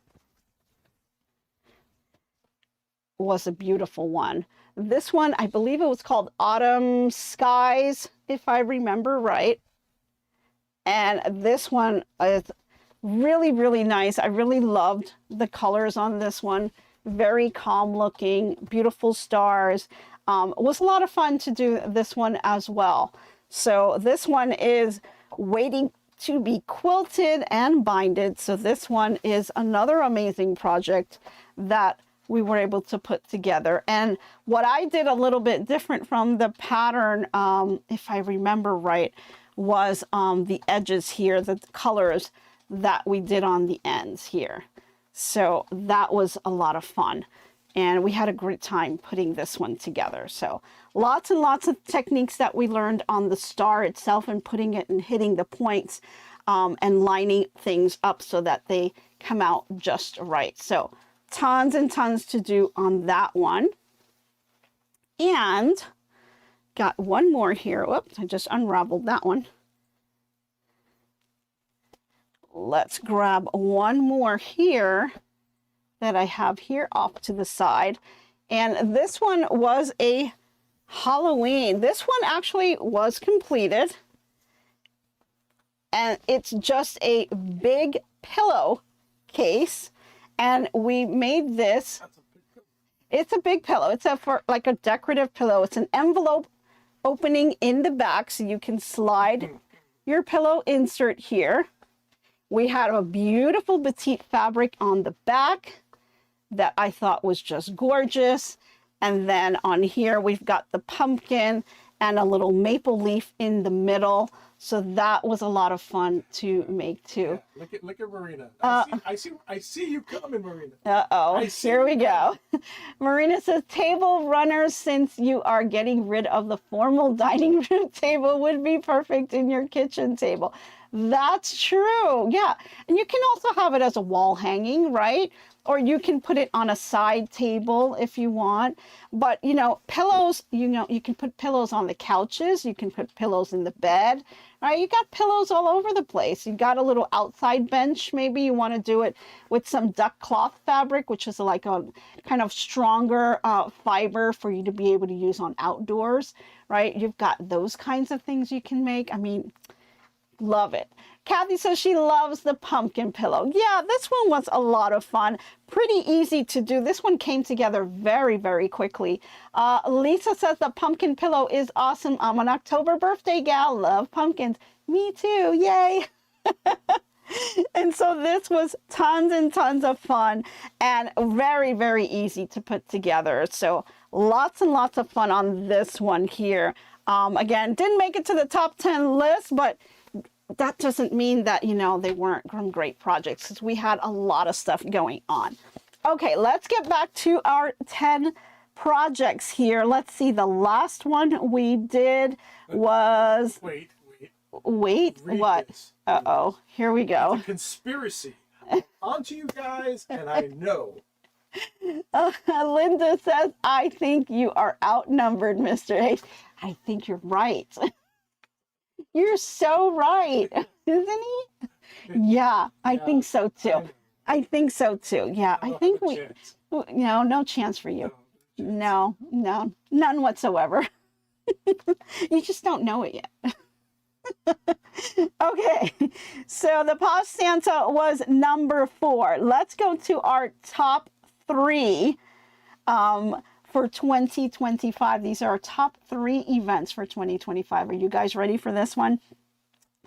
A: was a beautiful one. This one, I believe it was called Autumn Skies, if I remember right. And this one is really, really nice. I really loved the colors on this one. Very calm looking, beautiful stars. It was a lot of fun to do this one as well. So this one is waiting to be quilted and binded. So this one is another amazing project that we were able to put together. And what I did a little bit different from the pattern, if I remember right, was the edges here, the colors that we did on the ends here. So that was a lot of fun. And we had a great time putting this one together. So lots and lots of techniques that we learned on the star itself and putting it and hitting the points and lining things up so that they come out just right. So tons and tons to do on that one. And got one more here. Whoops, I just unraveled that one. Let's grab one more here that I have here off to the side. And this one was a Halloween. This one actually was completed. And it's just a big pillow case. And we made this. It's a big pillow. It's like a decorative pillow. It's an envelope opening in the back so you can slide your pillow insert here. We had a beautiful batik fabric on the back that I thought was just gorgeous. And then on here, we've got the pumpkin and a little maple leaf in the middle. So that was a lot of fun to make too.
E: Yeah, look at Marina. I see you coming, Marina.
A: Uh-oh, here we go. Marina says, table runners, since you are getting rid of the formal dining room table, would be perfect in your kitchen table. That's true. Yeah. And you can also have it as a wall hanging, right? Or you can put it on a side table if you want. But, you know, pillows, you know, you can put pillows on the couches. You can put pillows in the bed, right? You got pillows all over the place. You got a little outside bench. Maybe you want to do it with some duck cloth fabric, which is like a kind of stronger fiber for you to be able to use on outdoors, right? You've got those kinds of things you can make. I mean, love it. Kathy says she loves the pumpkin pillow. Yeah, this one was a lot of fun. Pretty easy to do. This one came together very, very quickly. Lisa says the pumpkin pillow is awesome. I'm an October birthday gal. Love pumpkins. Me too. Yay. And so this was tons and tons of fun and very, very easy to put together. So lots and lots of fun on this one here. Again, didn't make it to the top 10 list, but that doesn't mean that, you know, they weren't great projects because we had a lot of stuff going on. Okay, let's get back to our 10 projects here. Let's see, the last one we did was...
E: Wait,
A: what?
E: This.
A: Uh-oh, here we go.
E: It's a conspiracy. On to you guys, and I know.
A: Linda says, I think you are outnumbered, Mr. Ace. I think you're right. You're so right, isn't he? Yeah, I think so too. I think so too. Yeah, I think we, you know, no chance for you. No, none whatsoever. You just don't know it yet. Okay, so the Posh Santa was number 4. Let's go to our top 3 for 2025. These are our top 3 events for 2025. Are you guys ready for this one?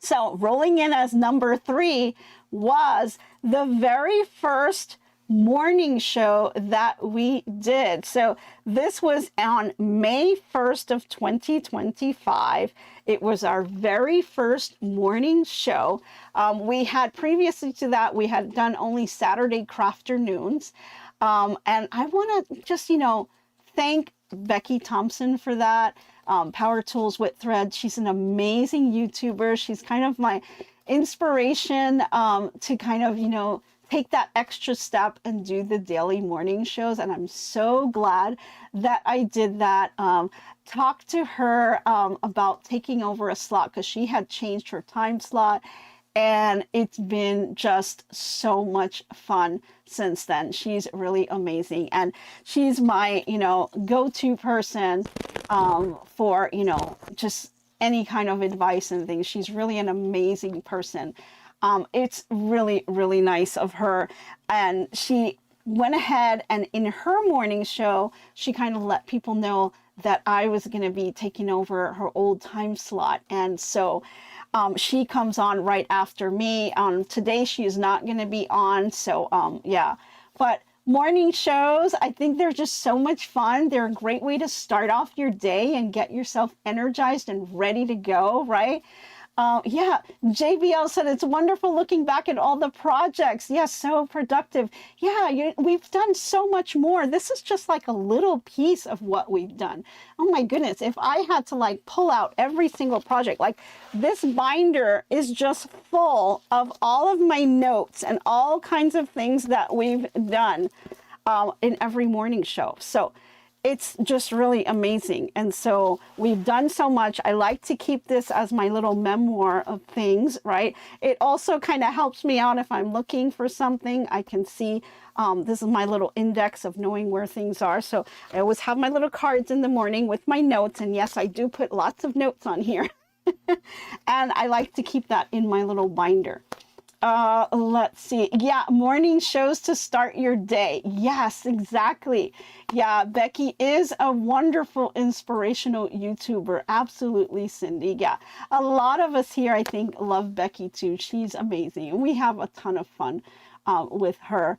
A: So rolling in as number 3 was the very first morning show that we did. So this was on May 1st of 2025. It was our very first morning show. We had previously to that, we had done only Saturday crafternoons. And I want to just, you know, thank Becky Thompson for that. Power Tools with Thread. She's an amazing YouTuber. She's kind of my inspiration to kind of, you know, take that extra step and do the daily morning shows. And I'm so glad that I did that. Talk to her about taking over a slot because she had changed her time slot. And it's been just so much fun since then. She's really amazing. And she's my, you know, go-to person for, you know, just any kind of advice and things. She's really an amazing person. It's really, really nice of her. And she went ahead and in her morning show, she kind of let people know that I was going to be taking over her old time slot. And so she comes on right after me. Today she is not going to be on. So yeah, but morning shows, I think they're just so much fun. They're a great way to start off your day and get yourself energized and ready to go, right? Yeah, JBL said it's wonderful looking back at all the projects. Yes, so productive. Yeah, we've done so much more. This is just like a little piece of what we've done. Oh my goodness, if I had to like pull out every single project, like this binder is just full of all of my notes and all kinds of things that we've done in every morning show. So it's just really amazing. And so we've done so much. I like to keep this as my little memoir of things, right? It also kind of helps me out if I'm looking for something. I can see, this is my little index of knowing where things are. So I always have my little cards in the morning with my notes. And yes, I do put lots of notes on here. And I like to keep that in my little binder. Let's see. Yeah, morning shows to start your day. Yes, exactly. Yeah, Becky is a wonderful, inspirational YouTuber. Absolutely, Cindy. Yeah, a lot of us here, I think, love Becky too. She's amazing. We have a ton of fun with her.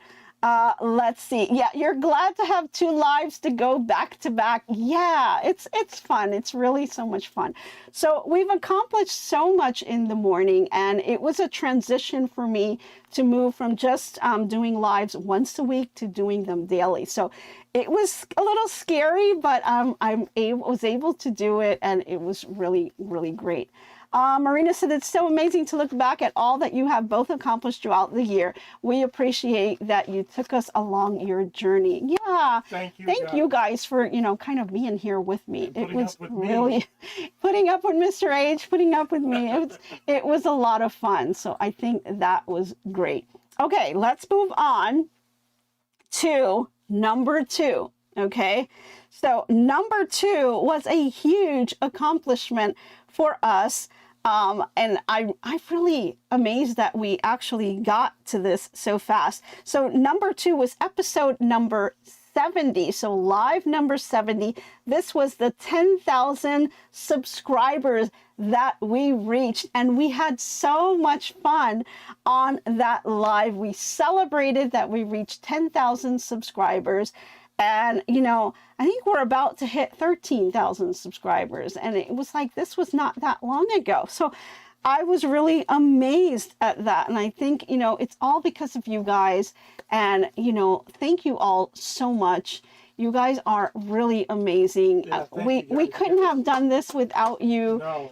A: Let's see. Yeah, you're glad to have 2 lives to go back to back. Yeah, it's fun. It's really so much fun. So we've accomplished so much in the morning, and it was a transition for me to move from just doing lives once a week to doing them daily. So it was a little scary, but was able to do it, and it was really, really great. Marina said, it's so amazing to look back at all that you have both accomplished throughout the year. We appreciate that you took us along your journey. Yeah. Thank you guys for, you know, kind of being here with me. It was really putting up with Mr. H, putting up with me. It was a lot of fun. So I think that was great. Okay, let's move on to number 2. Okay. So number 2 was a huge accomplishment for us. And I'm really amazed that we actually got to this so fast. So number 2 was episode number 70. So live number 70. This was the 10,000 subscribers that we reached, and we had so much fun on that live. We celebrated that we reached 10,000 subscribers. And, you know, I think we're about to hit 13,000 subscribers. And it was like, this was not that long ago. So I was really amazed at that. And I think, you know, it's all because of you guys. And, you know, thank you all so much. You guys are really amazing.
E: Yeah,
A: we couldn't have done this without you. No.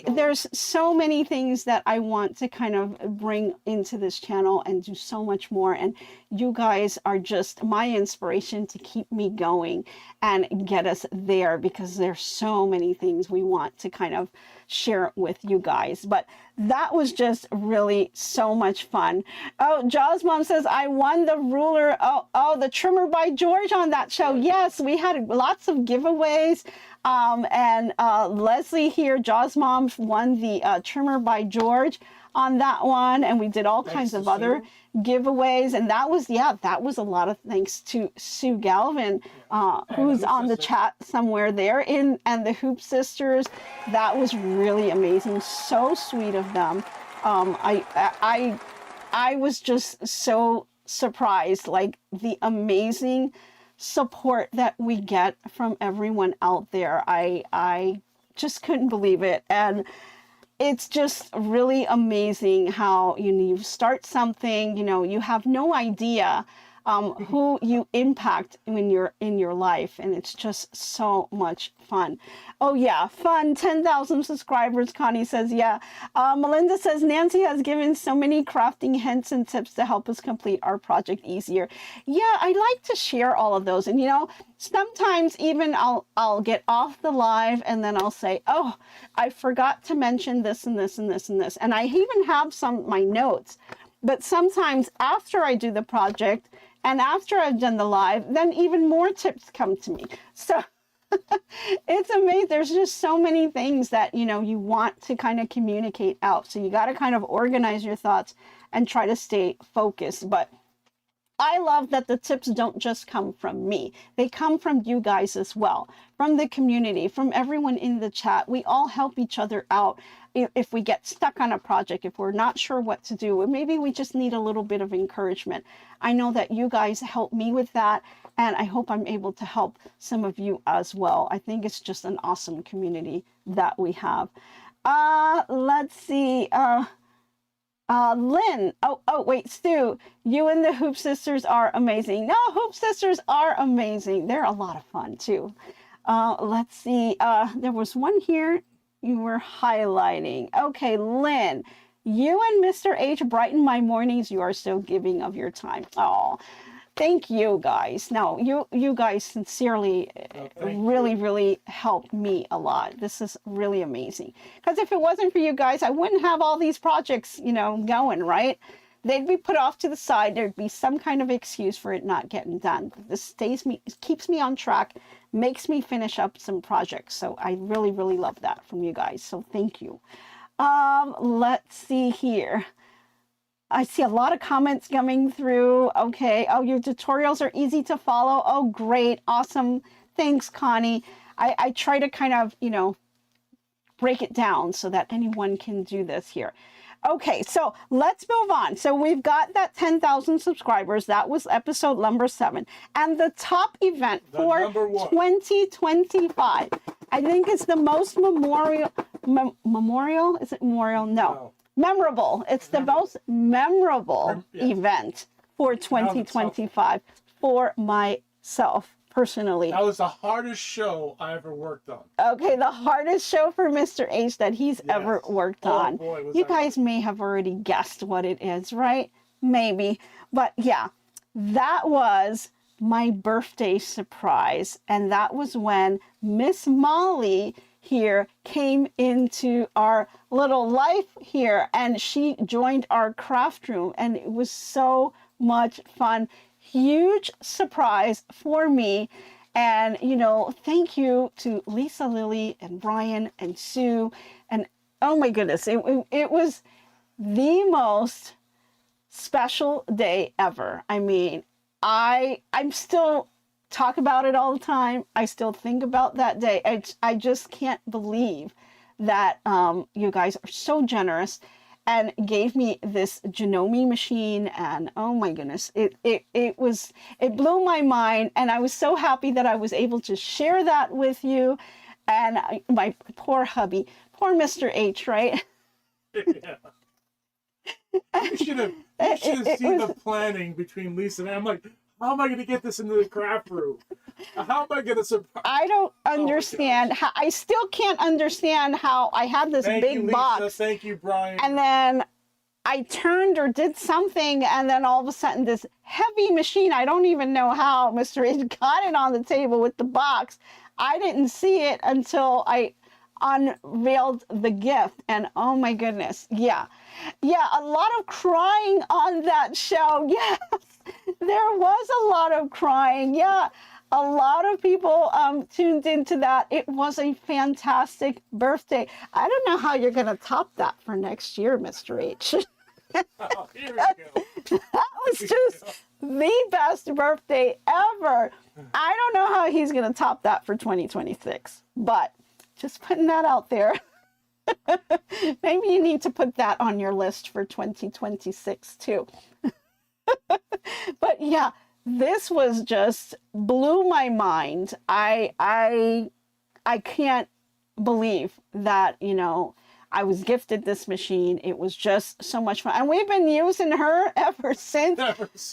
A: There's so many things that I want to kind of bring into this channel and do so much more. And you guys are just my inspiration to keep me going and get us there, because there's so many things we want to kind of share with you guys. But that was just really so much fun. Oh, Jaws Mom says, I won the ruler. Oh, the trimmer by George on that show. Yes, we had lots of giveaways. And Leslie here, Jaws Mom, won the trimmer by George on that one. And we did all kinds of other giveaways. And that was, yeah, that was a lot of thanks to Sue Galvin, who's on the chat somewhere there, and the Hoop Sisters. That was really amazing. So sweet of them. I was just so surprised, like the amazing support that we get from everyone out there. I just couldn't believe it. And it's just really amazing how, you know, you start something, you know, you have no idea who you impact when you're in your life, and it's just so much fun. Oh yeah, fun. 10,000 subscribers, Connie says. Yeah. Melinda says, Nancy has given so many crafting hints and tips to help us complete our project easier. Yeah, I like to share all of those. And you know, sometimes even I'll get off the live and then I'll say, oh, I forgot to mention this and this and this and this. And I even have my notes. But sometimes after I do the project and after I've done the live, then even more tips come to me. So It's amazing. There's just so many things that, you know, you want to kind of communicate out. So you got to kind of organize your thoughts and try to stay focused. But I love that the tips don't just come from me. They come from you guys as well, from the community, from everyone in the chat. We all help each other out. If we get stuck on a project, if we're not sure what to do, maybe we just need a little bit of encouragement. I know that you guys help me with that, and I hope I'm able to help some of you as well. I think it's just an awesome community that we have. Let's see. Lynn, wait, Stu, you and the Hoop Sisters are amazing. No, Hoop Sisters are amazing. They're a lot of fun too. Let's see, there was one here you were highlighting. Okay, Lynn, you and Mr. H brighten my mornings. You are so giving of your time. Oh, thank you guys. No, you guys sincerely really helped me a lot. This is really amazing. Because if it wasn't for you guys, I wouldn't have all these projects, you know, going, right? They'd be put off to the side. There'd be some kind of excuse for it not getting done. This keeps me on track, makes me finish up some projects. So I really love that from you guys. So thank you. Let's see here. I see a lot of comments coming through. Okay. Oh, your tutorials are easy to follow. Oh, great. Awesome. Thanks, Connie. I try to kind of, you know, break it down so that anyone can do this here. Okay, so let's move on. So we've got that 10,000 subscribers. That was episode number 7. And the top event for 2025, I think it's the most memorial, is it memorial? No. Memorable. It's the most memorable event for 2025 for myself personally.
E: That was the hardest show I ever worked on.
A: Okay, the hardest show for Mr. H that he's ever worked on.
E: Boy,
A: you guys may have already guessed what it is, right? Maybe. But yeah, that was my birthday surprise. And that was when Miss Molly here came into our little life here, and she joined our craft room, and it was so much fun. Huge surprise for me. And, you know, thank you to Lisa, Lily, and Brian, and Sue. And oh my goodness, it was the most special day ever. I mean, I'm still talk about it all the time. I still think about that day. I just can't believe that you guys are so generous and gave me this Janome machine, and oh my goodness, it blew my mind, and I was so happy that I was able to share that with you. And my poor hubby, poor Mr. H, right?
E: Yeah. You should have seen the planning between Lisa and I. I'm like, how am I going to get this into the craft room? How am I going to surprise?
A: I don't understand. I still can't understand how I had this big box.
E: Thank you, Brian.
A: And then I turned or did something, and then all of a sudden this heavy machine, I don't even know how Mr. H got it on the table with the box. I didn't see it until I unveiled the gift, and oh my goodness, yeah, a lot of crying on that show. Yes, there was a lot of crying. Yeah, a lot of people tuned into that. It was a fantastic birthday. I don't know how you're gonna top that for next year, Mr. H.
E: Oh, here we go.
A: That was just the best birthday ever. I don't know how he's gonna top that for 2026, but just putting that out there. Maybe you need to put that on your list for 2026 too. But yeah, this was just blew my mind. I can't believe that, you know, I was gifted this machine. It was just so much fun. And we've been using her ever since.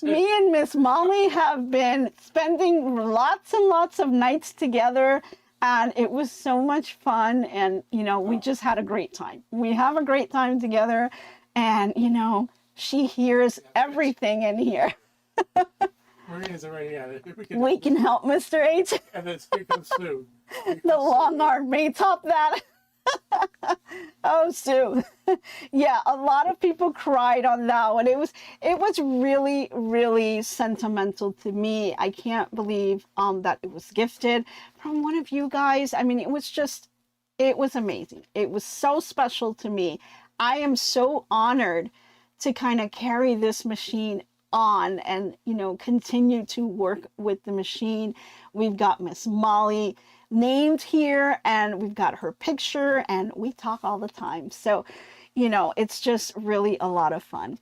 A: Me and Miss Molly have been spending lots and lots of nights together. And it was so much fun. And, you know, we just had a great time. We have a great time together. And, you know, she hears everything in here.
E: Maria's already at it.
A: We can help Mr. H.
E: And then here comes Sue.
A: The long arm may top that. Oh, Sue. Yeah, a lot of people cried on that one. It was really, really sentimental to me. I can't believe that it was gifted from one of you guys. I mean, it was amazing. It was so special to me. I am so honored to kind of carry this machine on and, you know, continue to work with the machine. We've got Miss Molly named here, and we've got her picture, and we talk all the time. So, you know, it's just really a lot of fun.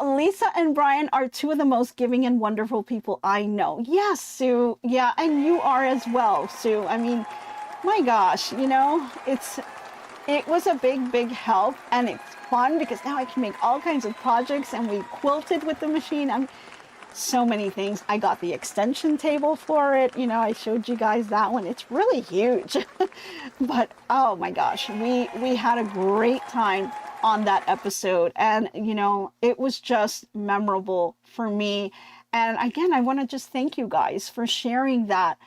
A: Lisa and Brian are two of the most giving and wonderful people I know. Yes, Sue. Yeah, and you are as well, Sue. I mean, my gosh, you know, it was a big, big help, and it's fun because now I can make all kinds of projects, and we quilted with the machine. So many things. I got the extension table for it. You know, I showed you guys that one. It's really huge. But oh my gosh, we had a great time on that episode, and you know, it was just memorable for me. And again, I want to just thank you guys for sharing that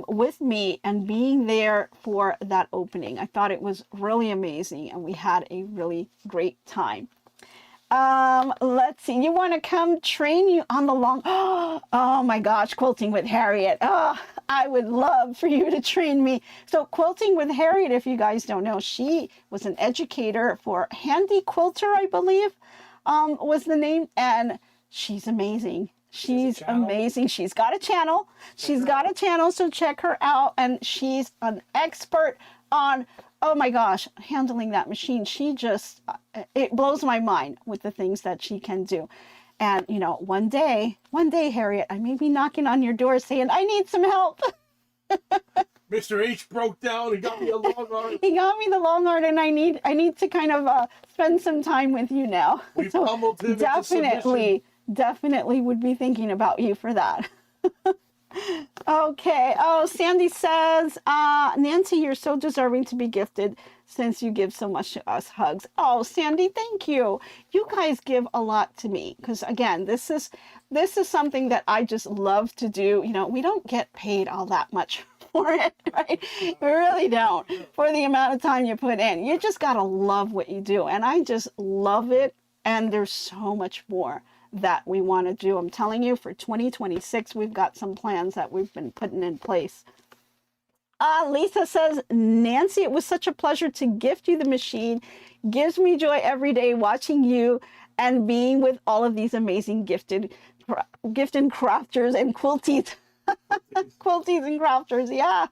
A: with me and being there for that opening. I thought it was really amazing, and we had a really great time. Let's see. You want to come train you on the long... Oh my gosh, Quilting with Harriet. Oh, I would love for you to train me. So Quilting with Harriet, if you guys don't know, she was an educator for Handy Quilter, I believe, was the name. And she's amazing. She's amazing. She's got a channel. She's got a channel, so check her out. And she's an expert on... Oh my gosh, handling that machine. She just, it blows my mind with the things that she can do. And, you know, one day, Harriet, I may be knocking on your door saying, I need some help.
E: Mr. H broke down. He got me a long arm.
A: He got me the long arm, and I need to kind of spend some time with you now.
E: We pummeled him into submission.
A: Definitely would be thinking about you for that. Okay. Oh, Sandy says, Nancy, you're so deserving to be gifted since you give so much to us. Hugs. Oh, Sandy, thank you. You guys give a lot to me because, again, this is something that I just love to do. You know, we don't get paid all that much for it, right? We really don't, for the amount of time you put in. You just got to love what you do. And I just love it. And there's so much more that we want to do. I'm telling you, for 2026, we've got some plans that we've been putting in place. Lisa says, Nancy, it was such a pleasure to gift you the machine. Gives me joy every day watching you and being with all of these amazing gifted crafters and quilties. Quilties and crafters, yeah.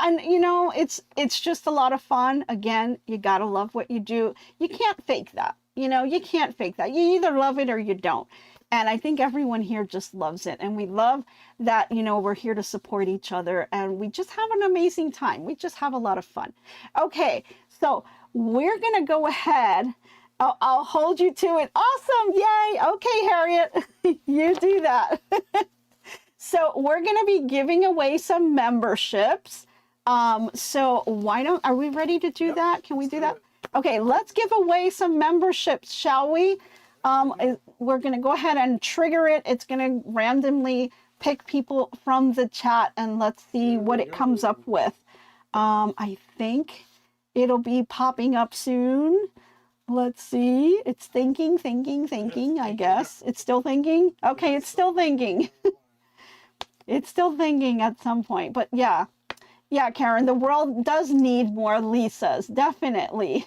A: And you know, it's just a lot of fun. Again, you gotta love what you do. You can't fake that. You know, you can't fake that. You either love it or you don't. And I think everyone here just loves it. And we love that, you know, we're here to support each other, and we just have an amazing time. We just have a lot of fun. Okay, so we're going to go ahead. I'll hold you to it. Awesome. Yay. Okay, Harriet, you do that. So we're going to be giving away some memberships. So are we ready to do that? Can we do that? Okay, let's give away some memberships, shall we? We're going to go ahead and trigger it. It's going to randomly pick people from the chat, and let's see what it comes up with. I think it'll be popping up soon. Let's see. It's thinking, I guess. It's still thinking? Okay, it's still thinking. It's still thinking at some point, but yeah. Yeah, Karen, the world does need more Lisas, definitely.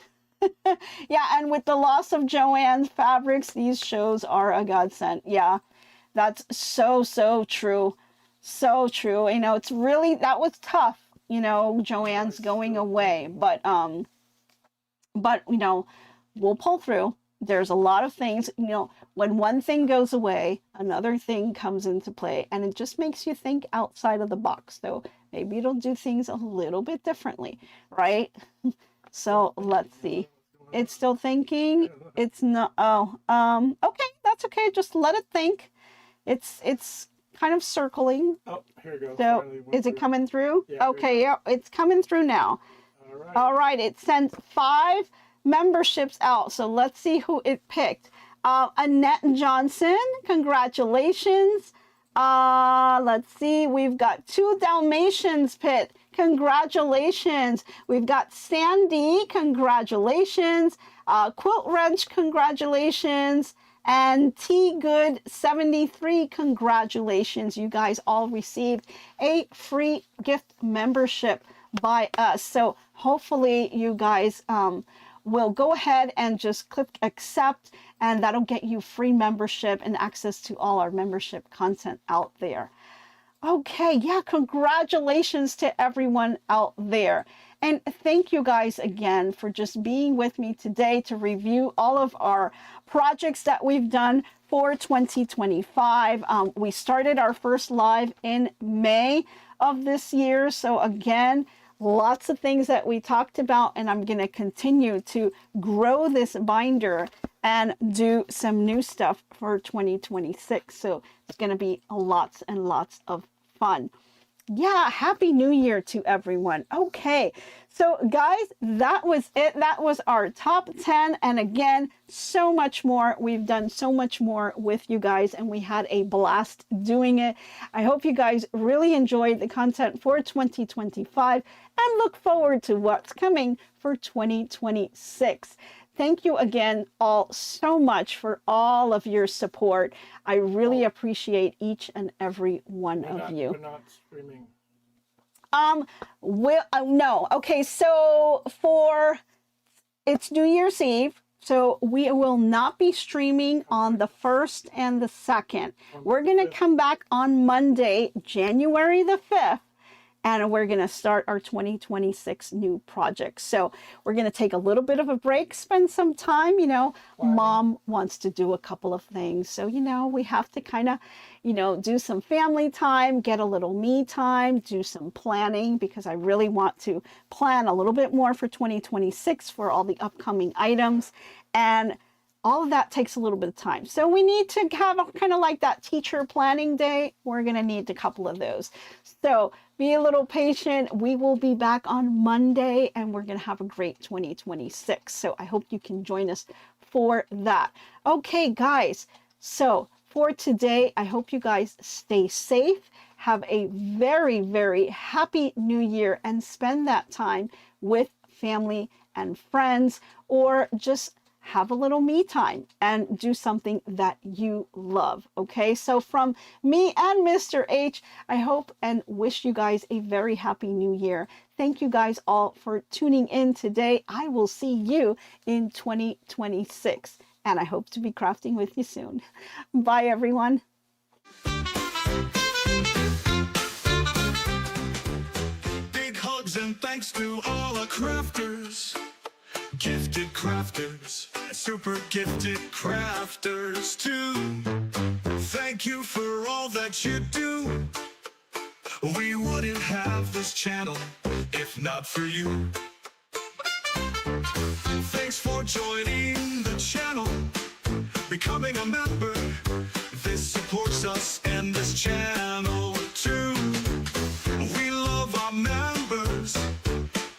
A: Yeah, and with the loss of Joanne's fabrics, these shows are a godsend. Yeah, that's so true. So true. You know, it's really, that was tough, you know, Joanne's going away, but you know, we'll pull through. There's a lot of things, you know, when one thing goes away, another thing comes into play, and it just makes you think outside of the box. So maybe it'll do things a little bit differently, right? So let's see. It's still thinking. It's not. Oh, okay, that's okay. Just let it think. It's kind of circling.
E: Oh, here it goes.
A: So is it coming through?
E: Yeah,
A: Okay, yeah, it's coming through now. All right, it sent 5 memberships out. So let's see who it picked. Annette Johnson, congratulations. Let's see, we've got 2 Dalmatians, Pit. Congratulations. We've got Sandy, congratulations. Quilt Wrench, congratulations. And T Good 73, congratulations. You guys all received a free gift membership by us. So hopefully you guys will go ahead and just click accept, and that'll get you free membership and access to all our membership content out there. Okay, yeah, congratulations to everyone out there. And thank you guys again for just being with me today to review all of our projects that we've done for 2025. We started our first live in May of this year. So again, lots of things that we talked about, and I'm going to continue to grow this binder and do some new stuff for 2026. So it's going to be lots and lots of fun. Yeah, happy new year to everyone. Okay, so guys, that was it. That was our top 10, and again, so much more. We've done so much more with you guys, and we had a blast doing it. I hope you guys really enjoyed the content for 2025 and look forward to what's coming for 2026. Thank you again all so much for all of your support. I really appreciate each and every one of you.
E: We're not streaming.
A: No. Okay, so it's New Year's Eve, so we will not be streaming on the 1st and the 2nd. We're going to come back on Monday, January the 5th. And we're going to start our 2026 new project. So we're going to take a little bit of a break, spend some time, you know, Mom wants to do a couple of things. So, you know, we have to kind of, you know, do some family time, get a little me time, do some planning, because I really want to plan a little bit more for 2026 for all the upcoming items. And all of that takes a little bit of time. So we need to have kind of like that teacher planning day. We're going to need a couple of those. So be a little patient. We will be back on Monday, and we're going to have a great 2026. So I hope you can join us for that. Okay, guys. So for today, I hope you guys stay safe. Have a very, very happy new year, and spend that time with family and friends, or just have a little me time and do something that you love. Okay, so from me and Mr. H, I hope and wish you guys a very happy new year. Thank you guys all for tuning in today. I will see you in 2026, and I hope to be crafting with you soon. Bye, everyone.
F: Big hugs and thanks to all our crafters. Gifted crafters, super gifted crafters too. Thank you for all that you do. We wouldn't have this channel if not for you. Thanks for joining the channel, becoming a member. This supports us and this channel too. We love our members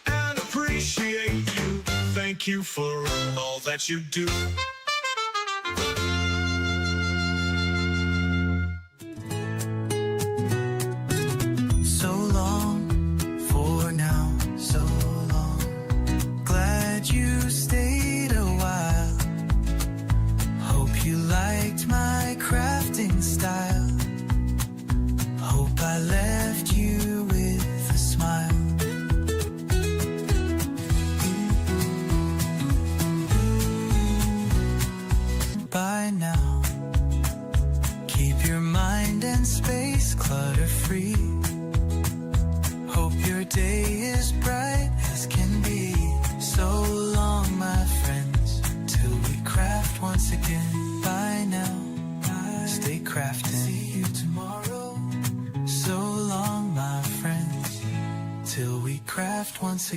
F: and appreciate you. Thank you for all that you do.
G: So long for now, so long. Glad you stayed a while. Hope you liked my crafting style. Hope I left you with a smile. By now, keep your mind and space clutter-free. Hope your day is bright as can be. So long, my friends, till we craft once again. Bye now, stay crafting. See you tomorrow. So long, my friends, till we craft once again.